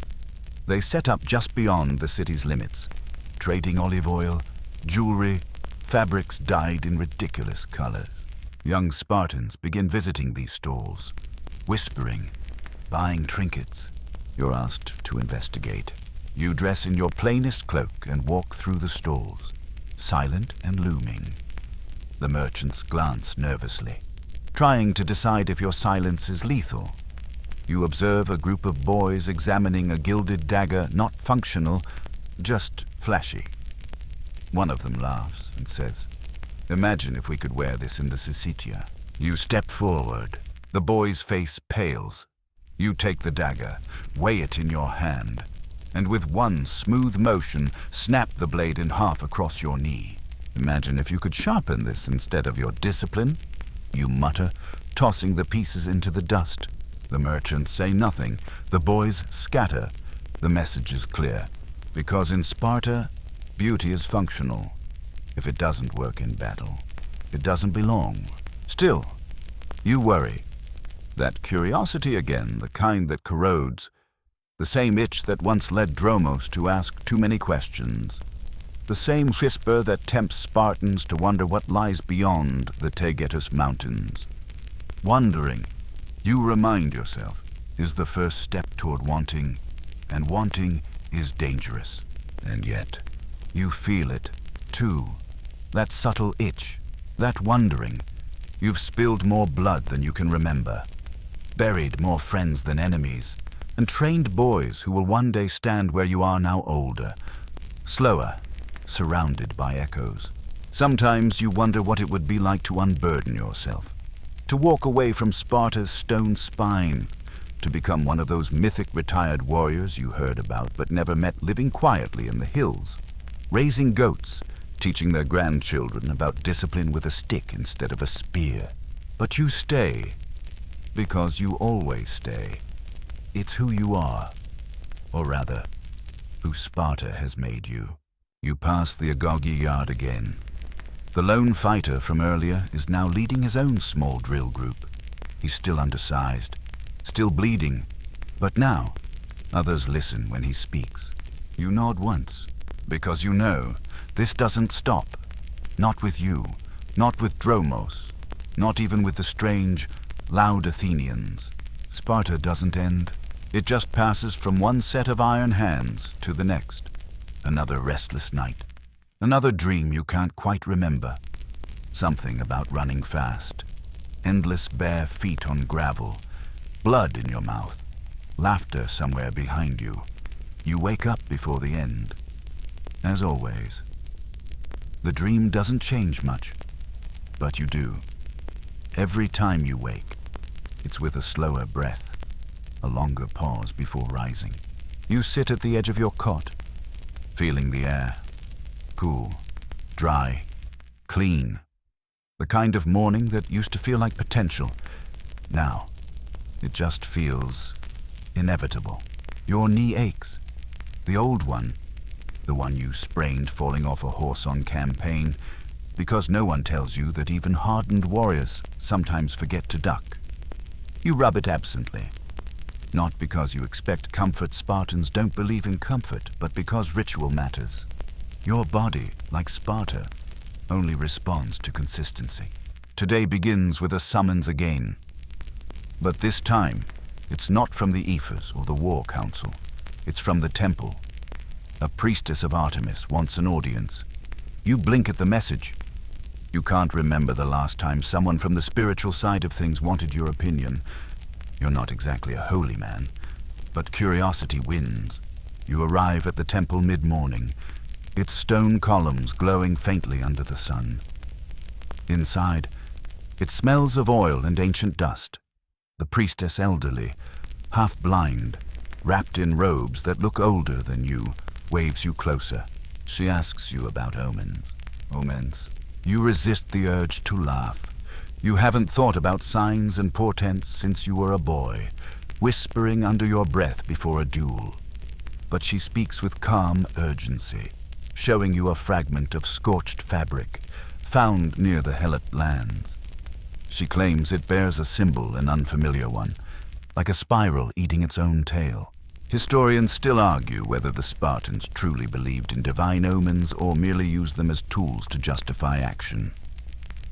They set up just beyond the city's limits, trading olive oil, jewelry, fabrics dyed in ridiculous colors. Young Spartans begin visiting these stalls, whispering, buying trinkets. You're asked to investigate. You dress in your plainest cloak and walk through the stalls, silent and looming. The merchants glance nervously, trying to decide if your silence is lethal. You observe a group of boys examining a gilded dagger, not functional, just flashy. One of them laughs and says, "Imagine if we could wear this in the Syssitia." You step forward. The boy's face pales. You take the dagger, weigh it in your hand, and with one smooth motion, snap the blade in half across your knee. "Imagine if you could sharpen this instead of your discipline," you mutter, tossing the pieces into the dust. The merchants say nothing. The boys scatter. The message is clear. Because in Sparta, beauty is functional. If it doesn't work in battle, it doesn't belong. Still, you worry. That curiosity again, the kind that corrodes. The same itch that once led Dromos to ask too many questions. The same whisper that tempts Spartans to wonder what lies beyond the Taygetus Mountains. Wondering, you remind yourself, is the first step toward wanting, and wanting is dangerous. And yet, you feel it, too. That subtle itch, that wondering. You've spilled more blood than you can remember, buried more friends than enemies, and trained boys who will one day stand where you are now older, slower, surrounded by echoes. Sometimes you wonder what it would be like to unburden yourself, to walk away from Sparta's stone spine, to become one of those mythic retired warriors you heard about but never met, living quietly in the hills, raising goats, teaching their grandchildren about discipline with a stick instead of a spear. But you stay, because you always stay. It's who you are, or rather, who Sparta has made you. You pass the Agoge yard again. The lone fighter from earlier is now leading his own small drill group. He's still undersized, still bleeding, but now others listen when he speaks. You nod once, because you know this doesn't stop. Not with you, not with Dromos, not even with the strange, loud Athenians. Sparta doesn't end. It just passes from one set of iron hands to the next. Another restless night. Another dream you can't quite remember. Something about running fast. Endless bare feet on gravel. Blood in your mouth. Laughter somewhere behind you. You wake up before the end. As always. The dream doesn't change much, but you do. Every time you wake, it's with a slower breath, a longer pause before rising. You sit at the edge of your cot, feeling the air. Cool, dry, clean. The kind of morning that used to feel like potential. Now, it just feels inevitable. Your knee aches. The old one, the one you sprained falling off a horse on campaign, because no one tells you that even hardened warriors sometimes forget to duck. You rub it absently. Not because you expect comfort. Spartans don't believe in comfort, but because ritual matters. Your body, like Sparta, only responds to consistency. Today begins with a summons again. But this time, it's not from the ephors or the war council. It's from the temple. A priestess of Artemis wants an audience. You blink at the message. You can't remember the last time someone from the spiritual side of things wanted your opinion. You're not exactly a holy man, but curiosity wins. You arrive at the temple mid-morning, its stone columns glowing faintly under the sun. Inside, it smells of oil and ancient dust. The priestess, elderly, half blind, wrapped in robes that look older than you, waves you closer. She asks you about omens. Omens. You resist the urge to laugh. You haven't thought about signs and portents since you were a boy, whispering under your breath before a duel. But she speaks with calm urgency, showing you a fragment of scorched fabric found near the Helot lands. She claims it bears a symbol, an unfamiliar one, like a spiral eating its own tail. Historians still argue whether the Spartans truly believed in divine omens or merely used them as tools to justify action.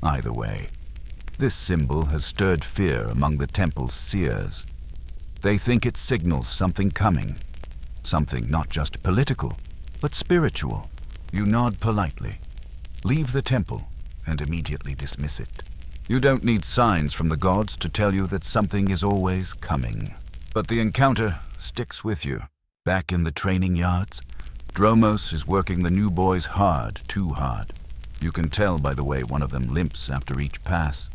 Either way, this symbol has stirred fear among the temple's seers. They think it signals something coming, something not just political, but spiritual. You nod politely, leave the temple, and immediately dismiss it. You don't need signs from the gods to tell you that something is always coming. But the encounter sticks with you. Back in the training yards, Dromos is working the new boys hard, too hard. You can tell by the way one of them limps after each pass.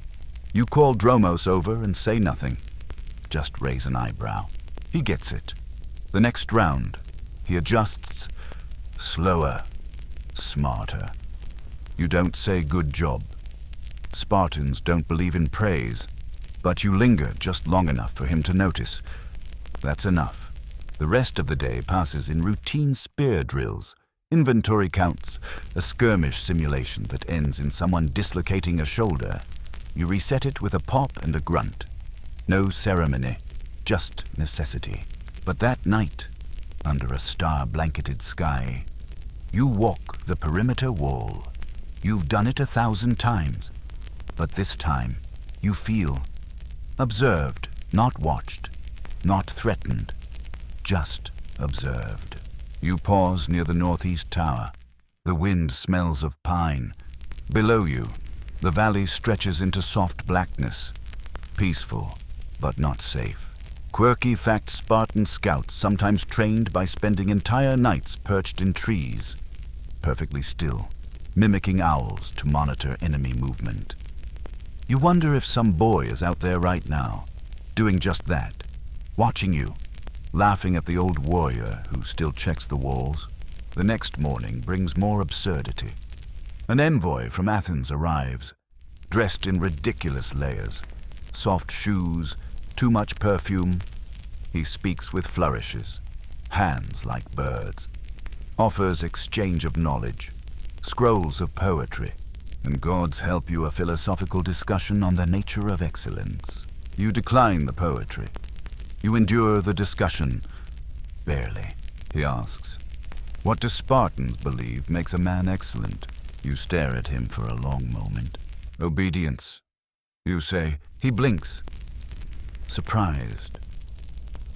You call Dromos over and say nothing, just raise an eyebrow. He gets it. The next round, he adjusts, slower, smarter. You don't say good job. Spartans don't believe in praise, but you linger just long enough for him to notice. That's enough. The rest of the day passes in routine spear drills, inventory counts, a skirmish simulation that ends in someone dislocating a shoulder. You reset it with a pop and a grunt. No ceremony, just necessity. But that night, under a star-blanketed sky, you walk the perimeter wall. You've done it 1,000 times, but this time you feel observed, not watched, not threatened, just observed. You pause near the northeast tower. The wind smells of pine. Below you, the valley stretches into soft blackness, peaceful but not safe. Quirky fact: Spartan scouts sometimes trained by spending entire nights perched in trees, perfectly still, mimicking owls to monitor enemy movement. You wonder if some boy is out there right now, doing just that, watching you, laughing at the old warrior who still checks the walls. The next morning brings more absurdity. An envoy from Athens arrives, dressed in ridiculous layers, soft shoes, too much perfume. He speaks with flourishes, hands like birds, offers exchange of knowledge, scrolls of poetry, and gods help you a philosophical discussion on the nature of excellence. You decline the poetry. You endure the discussion. Barely. He asks, "What do Spartans believe makes a man excellent?" You stare at him for a long moment. "Obedience." You say. He blinks, surprised.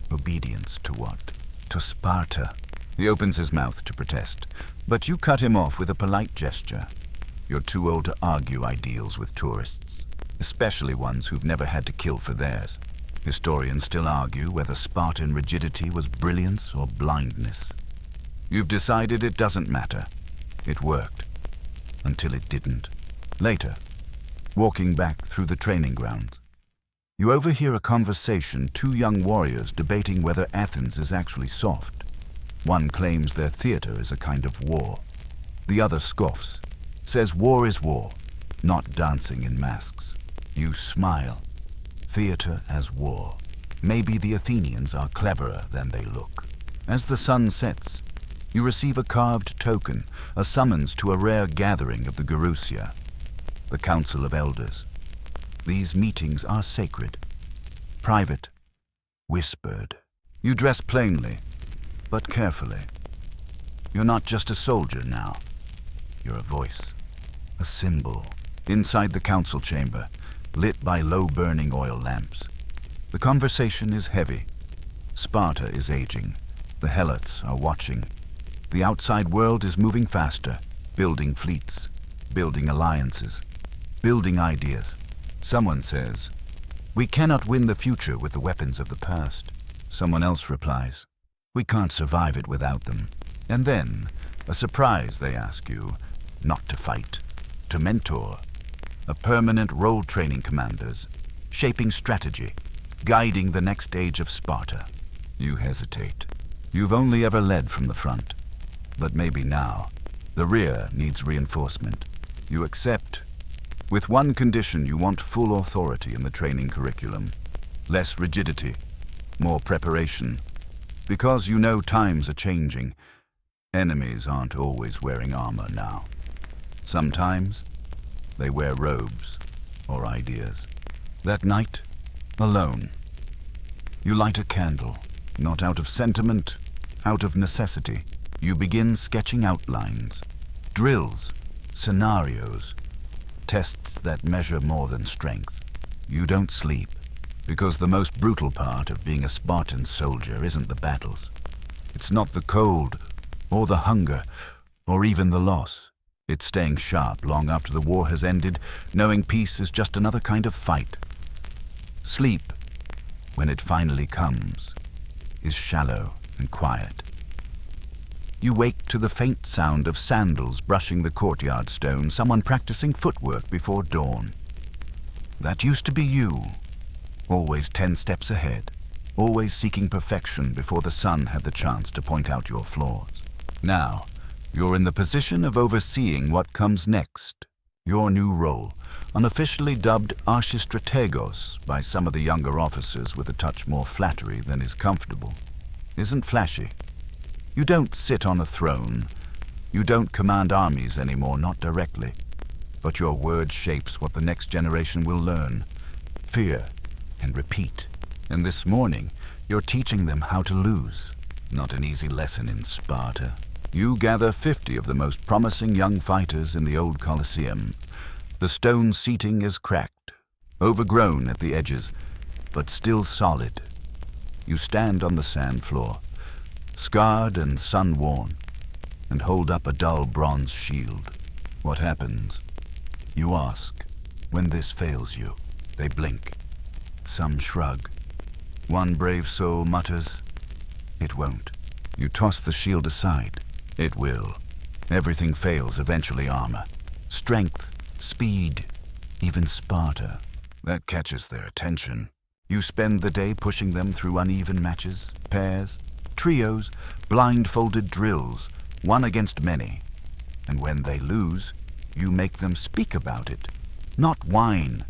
Obedience to what? To Sparta. He opens his mouth to protest, but you cut him off with a polite gesture. You're too old to argue ideals with tourists, especially ones who've never had to kill for theirs. Historians still argue whether Spartan rigidity was brilliance or blindness. You've decided it doesn't matter. It worked. Until it didn't. Later, walking back through the training grounds, you overhear a conversation, two young warriors debating whether Athens is actually soft. One claims their theater is a kind of war. The other scoffs, says war is war, not dancing in masks. You smile. Theater as war. Maybe the Athenians are cleverer than they look. As the sun sets, you receive a carved token, a summons to a rare gathering of the Gerousia, the Council of Elders. These meetings are sacred, private, whispered. You dress plainly, but carefully. You're not just a soldier now. You're a voice, a symbol. Inside the council chamber, lit by low-burning oil lamps. The conversation is heavy. Sparta is aging. The Helots are watching. The outside world is moving faster, building fleets, building alliances, building ideas. Someone says, "We cannot win the future with the weapons of the past." Someone else replies, "We can't survive it without them." And then, a surprise, they ask you, not to fight, to mentor. A permanent role training commanders, shaping strategy, guiding the next age of Sparta. You hesitate. You've only ever led from the front. But maybe now, the rear needs reinforcement. You accept. With one condition, you want full authority in the training curriculum. Less rigidity, more preparation. Because you know times are changing. Enemies aren't always wearing armor now. Sometimes, they wear robes or ideas. That night, alone, you light a candle, not out of sentiment, out of necessity. You begin sketching outlines, drills, scenarios, tests that measure more than strength. You don't sleep, because the most brutal part of being a Spartan soldier isn't the battles. It's not the cold, or the hunger, or even the loss. It's staying sharp long after the war has ended, knowing peace is just another kind of fight. Sleep, when it finally comes, is shallow and quiet. You wake to the faint sound of sandals brushing the courtyard stone, someone practicing footwork before dawn. That used to be you, always 10 steps ahead, always seeking perfection before the sun had the chance to point out your flaws. Now, you're in the position of overseeing what comes next. Your new role, unofficially dubbed Archistrategos by some of the younger officers with a touch more flattery than is comfortable, isn't flashy. You don't sit on a throne. You don't command armies anymore, not directly. But your word shapes what the next generation will learn. Fear and repeat. And this morning, you're teaching them how to lose. Not an easy lesson in Sparta. You gather 50 of the most promising young fighters in the old Colosseum. The stone seating is cracked, overgrown at the edges, but still solid. You stand on the sand floor, scarred and sun-worn, and hold up a dull bronze shield. What happens? You ask. When this fails you, they blink. Some shrug. One brave soul mutters, "It won't." You toss the shield aside. It will. Everything fails eventually, armor. Strength, speed, even Sparta. That catches their attention. You spend the day pushing them through uneven matches, pairs, trios, blindfolded drills, one against many. And when they lose, You make them speak about it, not whine.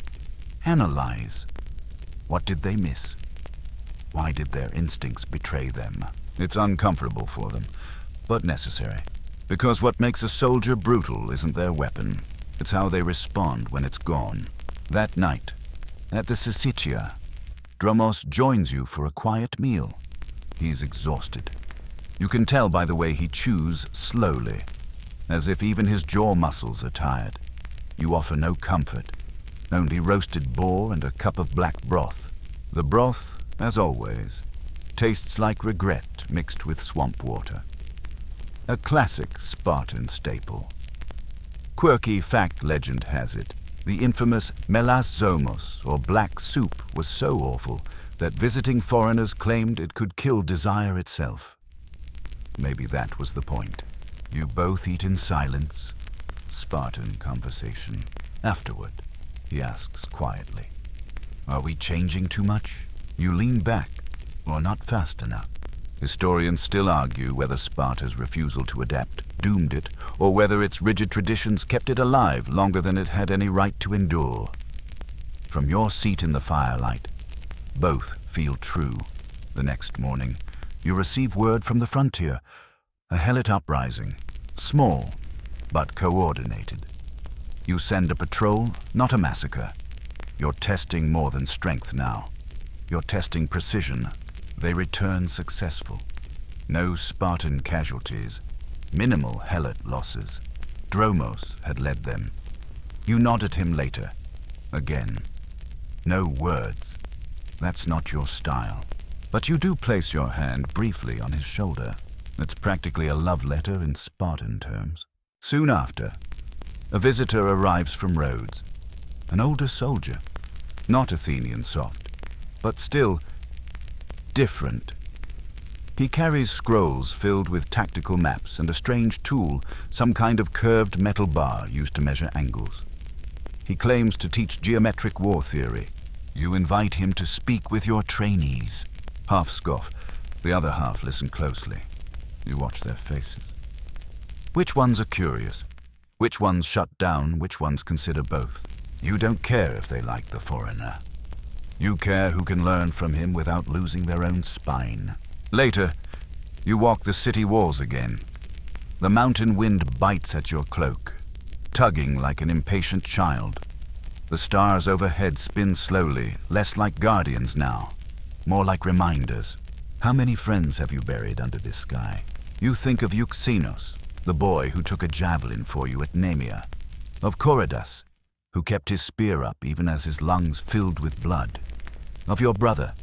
Analyze. What did they miss? Why did their instincts betray them? It's uncomfortable for them, but necessary. Because what makes a soldier brutal isn't their weapon. It's how they respond when it's gone. That night, at the Syssitia, Dromos joins you for a quiet meal. He's exhausted. You can tell by the way he chews slowly, as if even his jaw muscles are tired. You offer no comfort, only roasted boar and a cup of black broth. The broth, as always, tastes like regret mixed with swamp water. A classic Spartan staple. Quirky fact legend has it, the infamous melasomos, or black soup, was so awful that visiting foreigners claimed it could kill desire itself. Maybe that was the point. You both eat in silence. Spartan conversation. Afterward, he asks quietly, "Are we changing too much?" You lean back, or not fast enough. Historians still argue whether Sparta's refusal to adapt doomed it, or whether its rigid traditions kept it alive longer than it had any right to endure. From your seat in the firelight, both feel true. The next morning, you receive word from the frontier, a Helot uprising, small but coordinated. You send a patrol, not a massacre. You're testing more than strength now. You're testing precision. They return successful. No Spartan casualties, minimal Helot losses. Dromos had led them. You nod at him later. Again. No words. That's not your style. But you do place your hand briefly on his shoulder. It's practically a love letter in Spartan terms. Soon after, a visitor arrives from Rhodes. An older soldier. Not Athenian soft, but still different. He carries scrolls filled with tactical maps and a strange tool, some kind of curved metal bar used to measure angles. He claims to teach geometric war theory. You invite him to speak with your trainees. Half scoff, the other half listen closely. You watch their faces. Which ones are curious? Which ones shut down? Which ones consider both? You don't care if they like the foreigner. You care who can learn from him without losing their own spine. Later, you walk the city walls again. The mountain wind bites at your cloak, tugging like an impatient child. The stars overhead spin slowly, less like guardians now, more like reminders. How many friends have you buried under this sky? You think of Euxenos, the boy who took a javelin for you at Nemea, of Coridas, who kept his spear up even as his lungs filled with blood, of your brother,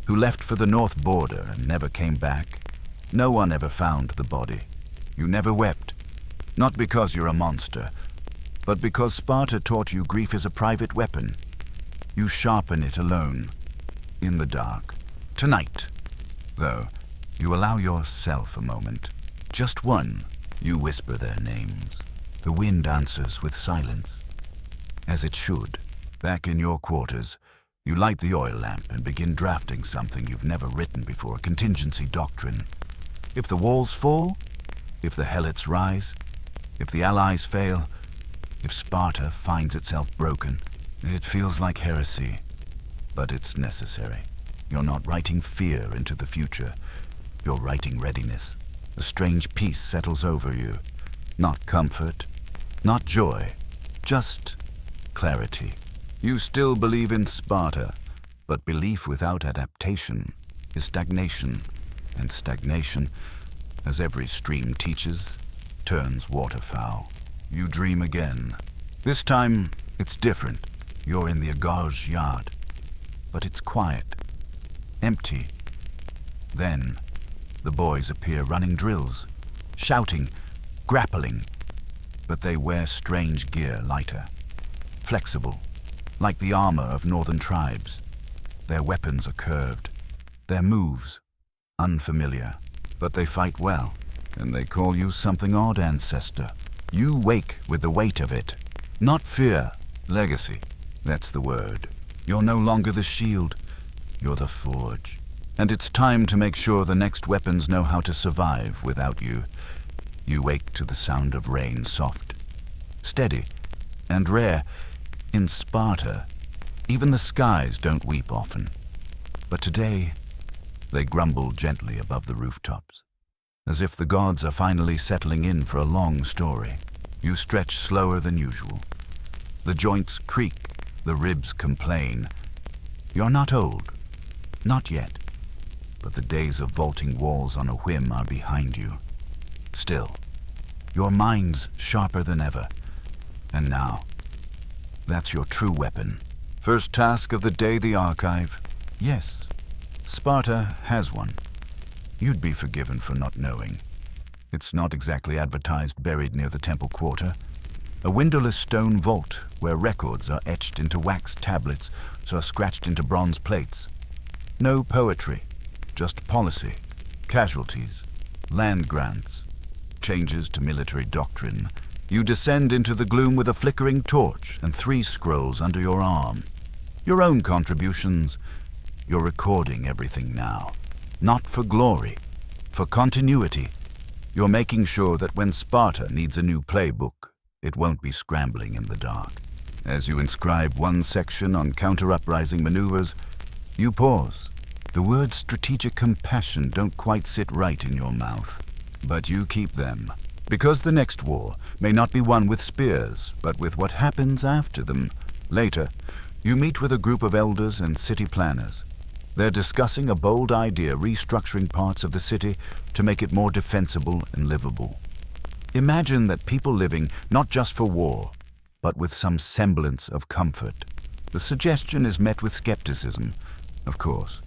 who left for the north border and never came back. No one ever found the body. You never wept, not because you're a monster, but because Sparta taught you grief is a private weapon. You sharpen it alone, in the dark. Tonight, though, you allow yourself a moment. Just one. You whisper their names. The wind answers with silence, as it should. Back in your quarters, you light the oil lamp and begin drafting something you've never written before, a contingency doctrine. If the walls fall, if the Helots rise, if the Allies fail, if Sparta finds itself broken, it feels like heresy, but it's necessary. You're not writing fear into the future. You're writing readiness. A strange peace settles over you. Not comfort, not joy, just clarity. You still believe in Sparta, but belief without adaptation is stagnation, and stagnation, as every stream teaches, turns waterfowl. You dream again. This time, it's different. You're in the Agoge yard, but it's quiet, empty. Then, the boys appear running drills, shouting, grappling, but they wear strange gear, lighter, flexible, like the armor of northern tribes. Their weapons are curved, their moves unfamiliar, but they fight well, and they call you something odd, ancestor. You wake with the weight of it. Not fear, legacy, that's the word. You're no longer the shield, you're the forge. And it's time to make sure the next weapons know how to survive without you. You wake to the sound of rain, soft, steady, and rare. In Sparta, even the skies don't weep often. But today, they grumble gently above the rooftops, as if the gods are finally settling in for a long story. You stretch slower than usual. The joints creak, the ribs complain. You're not old, not yet, but the days of vaulting walls on a whim are behind you. Still, your mind's sharper than ever. And now, that's your true weapon. First task of the day, the archive. Yes, Sparta has one. You'd be forgiven for not knowing. It's not exactly advertised buried near the temple quarter. A windowless stone vault where records are etched into wax tablets or scratched into bronze plates. No poetry, just policy, casualties, land grants, changes to military doctrine. You descend into the gloom with a flickering torch and 3 scrolls under your arm. Your own contributions. You're recording everything now. Not for glory, for continuity. You're making sure that when Sparta needs a new playbook, it won't be scrambling in the dark. As you inscribe one section on counter-uprising maneuvers, you pause. The words strategic compassion don't quite sit right in your mouth. But you keep them, because the next war may not be won with spears, but with what happens after them. Later, you meet with a group of elders and city planners. They're discussing a bold idea, restructuring parts of the city to make it more defensible and livable. Imagine that people living not just for war, but with some semblance of comfort. The suggestion is met with skepticism, of course.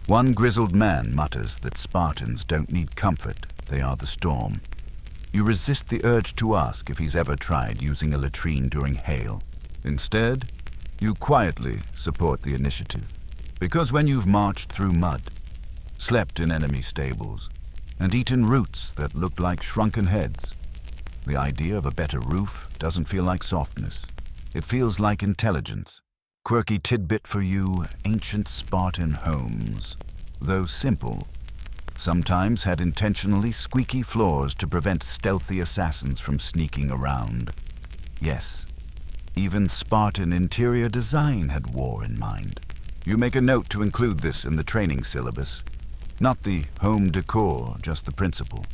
One grizzled man mutters that Spartans don't need comfort, they are the storm. You resist the urge to ask if he's ever tried using a latrine during hail. Instead, you quietly support the initiative. Because when you've marched through mud, slept in enemy stables, and eaten roots that looked like shrunken heads, the idea of a better roof doesn't feel like softness. It feels like intelligence. Quirky tidbit for you, ancient Spartan homes, though simple, sometimes had intentionally squeaky floors to prevent stealthy assassins from sneaking around. Yes, even Spartan interior design had war in mind. You make a note to include this in the training syllabus. Not the home decor, just the principle.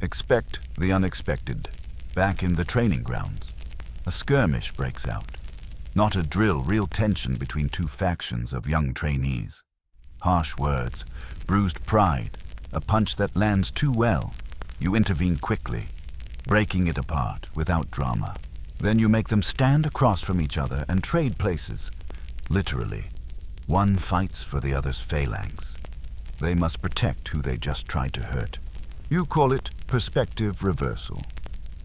Expect the unexpected. Back in the training grounds, a skirmish breaks out. Not a drill, real tension between 2 factions of young trainees. Harsh words, bruised pride, a punch that lands too well. You intervene quickly, breaking it apart without drama. Then you make them stand across from each other and trade places. Literally, one fights for the other's phalanx. They must protect who they just tried to hurt. You call it perspective reversal.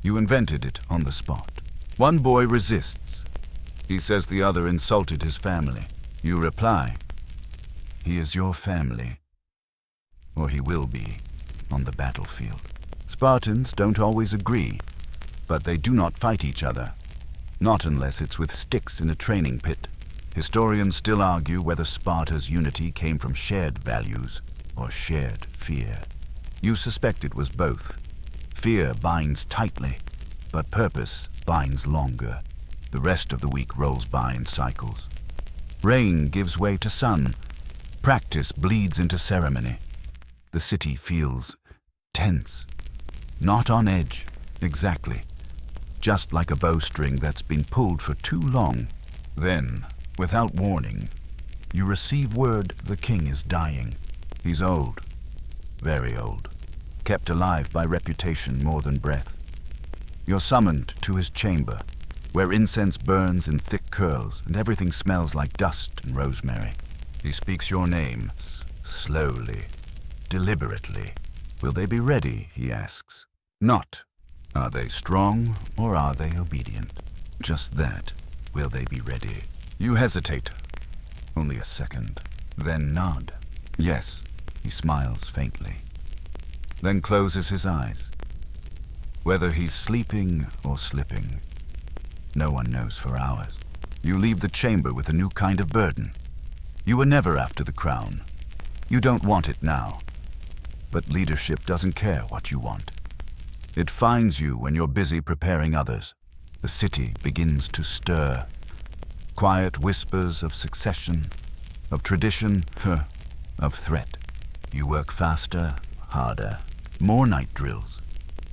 You invented it on the spot. One boy resists. He says the other insulted his family. You reply, he is your family, or he will be on the battlefield. Spartans don't always agree, but they do not fight each other. Not unless it's with sticks in a training pit. Historians still argue whether Sparta's unity came from shared values or shared fear. You suspect it was both. Fear binds tightly, but purpose binds longer. The rest of the week rolls by in cycles. Rain gives way to sun. Practice bleeds into ceremony. The city feels tense. Not on edge, exactly. Just like a bowstring that's been pulled for too long. Then, without warning, you receive word the king is dying. He's old, very old, kept alive by reputation more than breath. You're summoned to his chamber, where incense burns in thick curls and everything smells like dust and rosemary. He speaks your name, slowly, deliberately. Will they be ready, he asks. Not, are they strong or are they obedient? Just that, will they be ready? You hesitate, only a second, then nod. Yes, he smiles faintly, then closes his eyes. Whether he's sleeping or slipping, no one knows for hours. You leave the chamber with a new kind of burden. You were never after the crown. You don't want it now. But leadership doesn't care what you want. It finds you when you're busy preparing others. The city begins to stir. Quiet whispers of succession, of tradition, of threat. You work faster, harder, more night drills,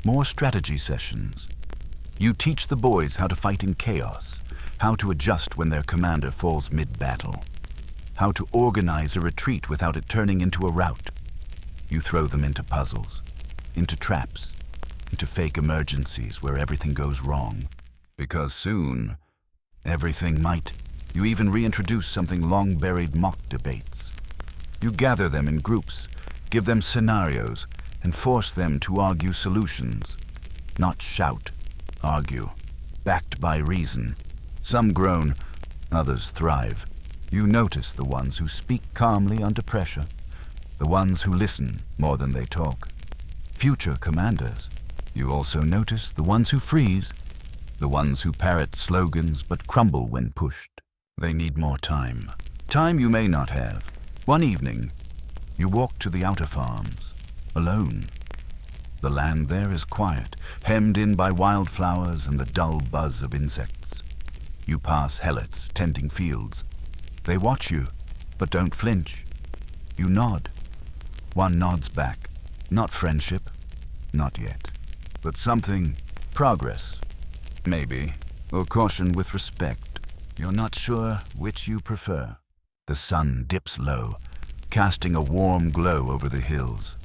more strategy sessions. You teach the boys how to fight in chaos, how to adjust when their commander falls mid-battle, how to organize a retreat without it turning into a rout. You throw them into puzzles, into traps, into fake emergencies where everything goes wrong. Because soon, everything might. You even reintroduce something long-buried mock debates. You gather them in groups, give them scenarios, and force them to argue solutions. Not shout, argue, backed by reason. Some groan, others thrive. You notice the ones who speak calmly under pressure, the ones who listen more than they talk. Future commanders. You also notice the ones who freeze, the ones who parrot slogans but crumble when pushed. They need more time. Time you may not have. One evening, you walk to the outer farms, alone. The land there is quiet, hemmed in by wildflowers and the dull buzz of insects. You pass helots tending fields. They watch you, but don't flinch. You nod. One nods back. Not friendship, not yet. But something, progress, maybe, or caution with respect. You're not sure which you prefer. The sun dips low, casting a warm glow over the hills.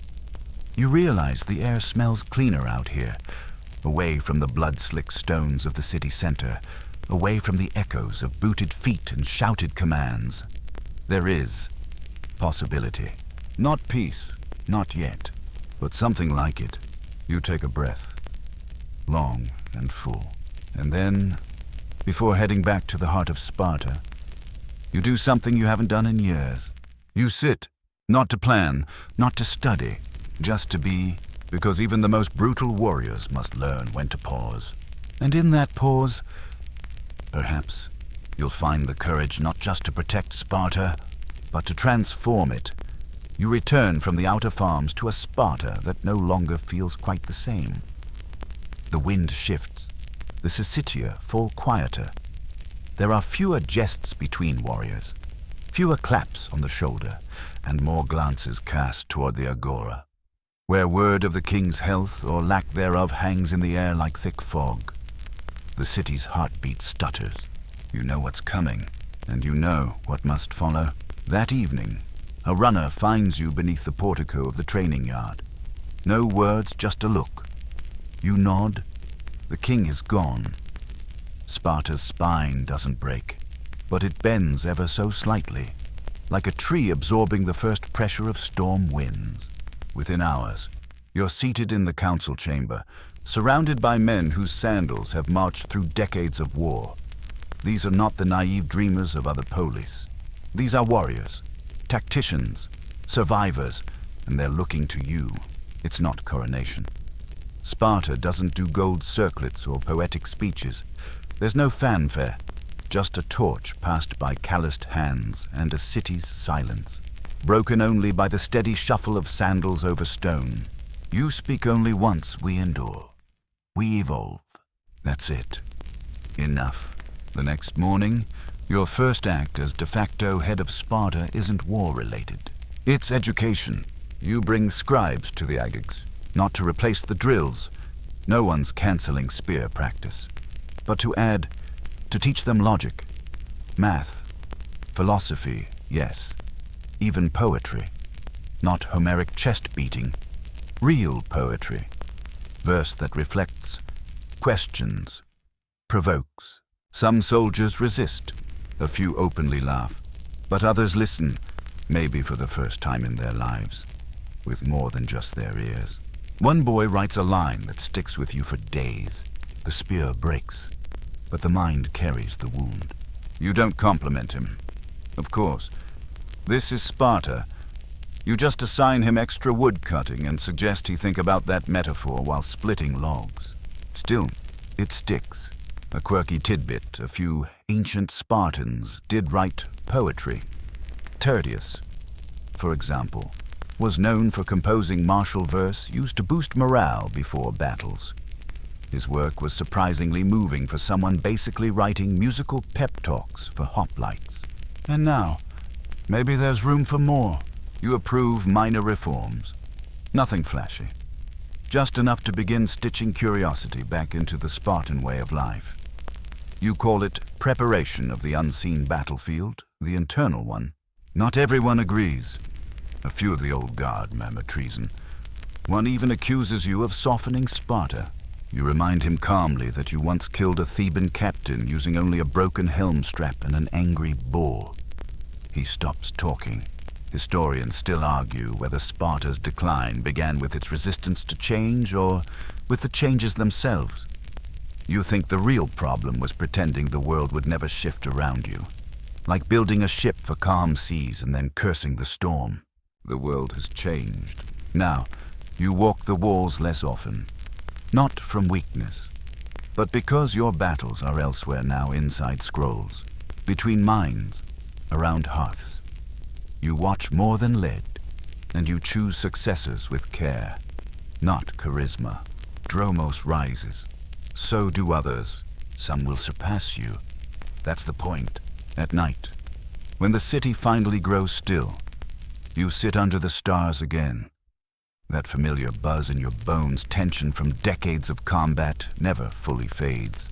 You realize the air smells cleaner out here, away from the blood-slick stones of the city center, away from the echoes of booted feet and shouted commands. There is possibility. Not peace, not yet, but something like it. You take a breath, long and full, and then, before heading back to the heart of Sparta, you do something you haven't done in years. You sit, not to plan, not to study, just to be, because even the most brutal warriors must learn when to pause. And in that pause, perhaps, you'll find the courage not just to protect Sparta, but to transform it. You return from the outer farms to a Sparta that no longer feels quite the same. The wind shifts. The Syssitia fall quieter. There are fewer jests between warriors, fewer claps on the shoulder, and more glances cast toward the Agora, where word of the king's health or lack thereof hangs in the air like thick fog. The city's heartbeat stutters. You know what's coming, and you know what must follow. That evening, a runner finds you beneath the portico of the training yard. No words, just a look. You nod. The king is gone. Sparta's spine doesn't break, but it bends ever so slightly, like a tree absorbing the first pressure of storm winds. Within hours, you're seated in the council chamber, surrounded by men whose sandals have marched through decades of war. These are not the naive dreamers of other polis. These are warriors, tacticians, survivors, and they're looking to you. It's not coronation. Sparta doesn't do gold circlets or poetic speeches. There's no fanfare, just a torch passed by calloused hands and a city's silence, broken only by the steady shuffle of sandals over stone. You speak only once, we endure. We evolve. That's it. Enough. The next morning, your first act as de facto head of Sparta isn't war-related. It's education. You bring scribes to the Agoge, not to replace the drills. No one's canceling spear practice. But to teach them logic, math, philosophy, yes, even poetry. Not Homeric chest-beating, real poetry. Verse that reflects, questions, provokes. Some soldiers resist. A few openly laugh, but others listen, maybe for the first time in their lives, with more than just their ears. One boy writes a line that sticks with you for days. The spear breaks, but the mind carries the wound. You don't compliment him. Of course, this is Sparta. You just assign him extra wood cutting and suggest he think about that metaphor while splitting logs. Still, it sticks. A quirky tidbit, a few ancient Spartans did write poetry. Tertius, for example, was known for composing martial verse used to boost morale before battles. His work was surprisingly moving for someone basically writing musical pep talks for hoplites. And now, maybe there's room for more. You approve minor reforms. Nothing flashy. Just enough to begin stitching curiosity back into the Spartan way of life. You call it preparation of the unseen battlefield, the internal one. Not everyone agrees. A few of the old guard murmur treason. One even accuses you of softening Sparta. You remind him calmly that you once killed a Theban captain using only a broken helm strap and an angry boar. He stops talking. Historians still argue whether Sparta's decline began with its resistance to change or with the changes themselves. You think the real problem was pretending the world would never shift around you, like building a ship for calm seas and then cursing the storm. The world has changed. Now, you walk the walls less often, not from weakness, but because your battles are elsewhere now inside scrolls, between minds, around hearths. You watch more than lead, and you choose successors with care, not charisma. Dromos rises. So do others. Some will surpass you. That's the point. At night, when the city finally grows still, you sit under the stars again. That familiar buzz in your bones, tension from decades of combat, never fully fades.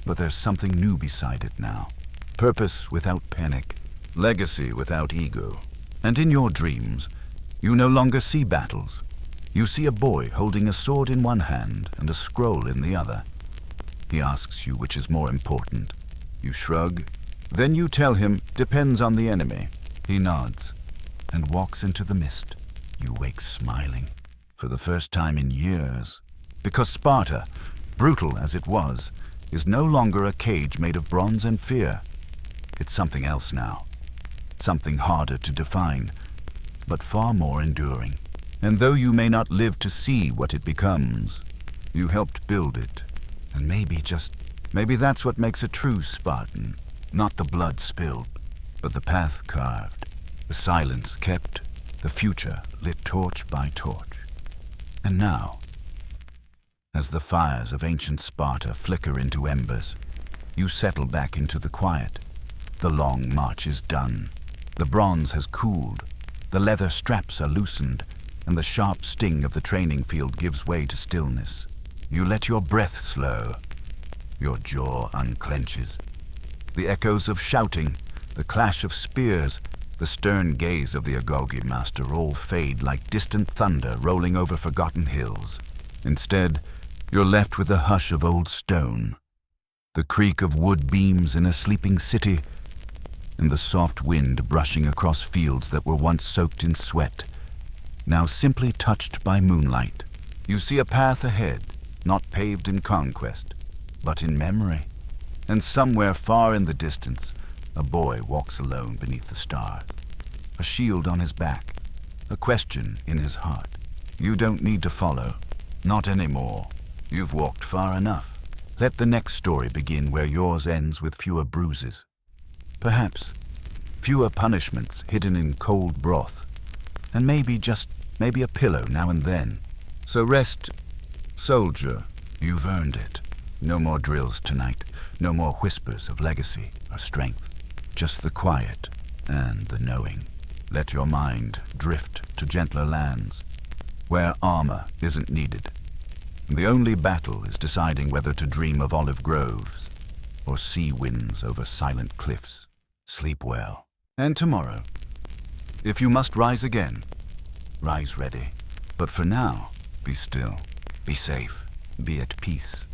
But there's something new beside it now. Purpose without panic. Legacy without ego. And in your dreams, you no longer see battles. You see a boy holding a sword in one hand and a scroll in the other. He asks you which is more important. You shrug. Then you tell him, depends on the enemy. He nods and walks into the mist. You wake smiling, for the first time in years. Because Sparta, brutal as it was, is no longer a cage made of bronze and fear. It's something else now. Something harder to define, but far more enduring. And though you may not live to see what it becomes, you helped build it. And maybe that's what makes a true Spartan. Not the blood spilled, but the path carved, the silence kept, the future lit torch by torch. And now, as the fires of ancient Sparta flicker into embers, you settle back into the quiet. The long march is done. The bronze has cooled, the leather straps are loosened, and the sharp sting of the training field gives way to stillness. You let your breath slow. Your jaw unclenches. The echoes of shouting, the clash of spears, the stern gaze of the Agoge master all fade like distant thunder rolling over forgotten hills. Instead, you're left with the hush of old stone, the creak of wood beams in a sleeping city, and the soft wind brushing across fields that were once soaked in sweat, now simply touched by moonlight. You see a path ahead, not paved in conquest, but in memory. And somewhere far in the distance, a boy walks alone beneath the stars, a shield on his back, a question in his heart. You don't need to follow, not anymore. You've walked far enough. Let the next story begin where yours ends with fewer bruises. Perhaps fewer punishments hidden in cold broth, and maybe a pillow now and then. So rest, soldier. You've earned it. No more drills tonight. No more whispers of legacy or strength. Just the quiet and the knowing. Let your mind drift to gentler lands, where armor isn't needed. The only battle is deciding whether to dream of olive groves or sea winds over silent cliffs. Sleep well. And tomorrow, if you must rise again, rise ready. But for now, be still, be safe, be at peace.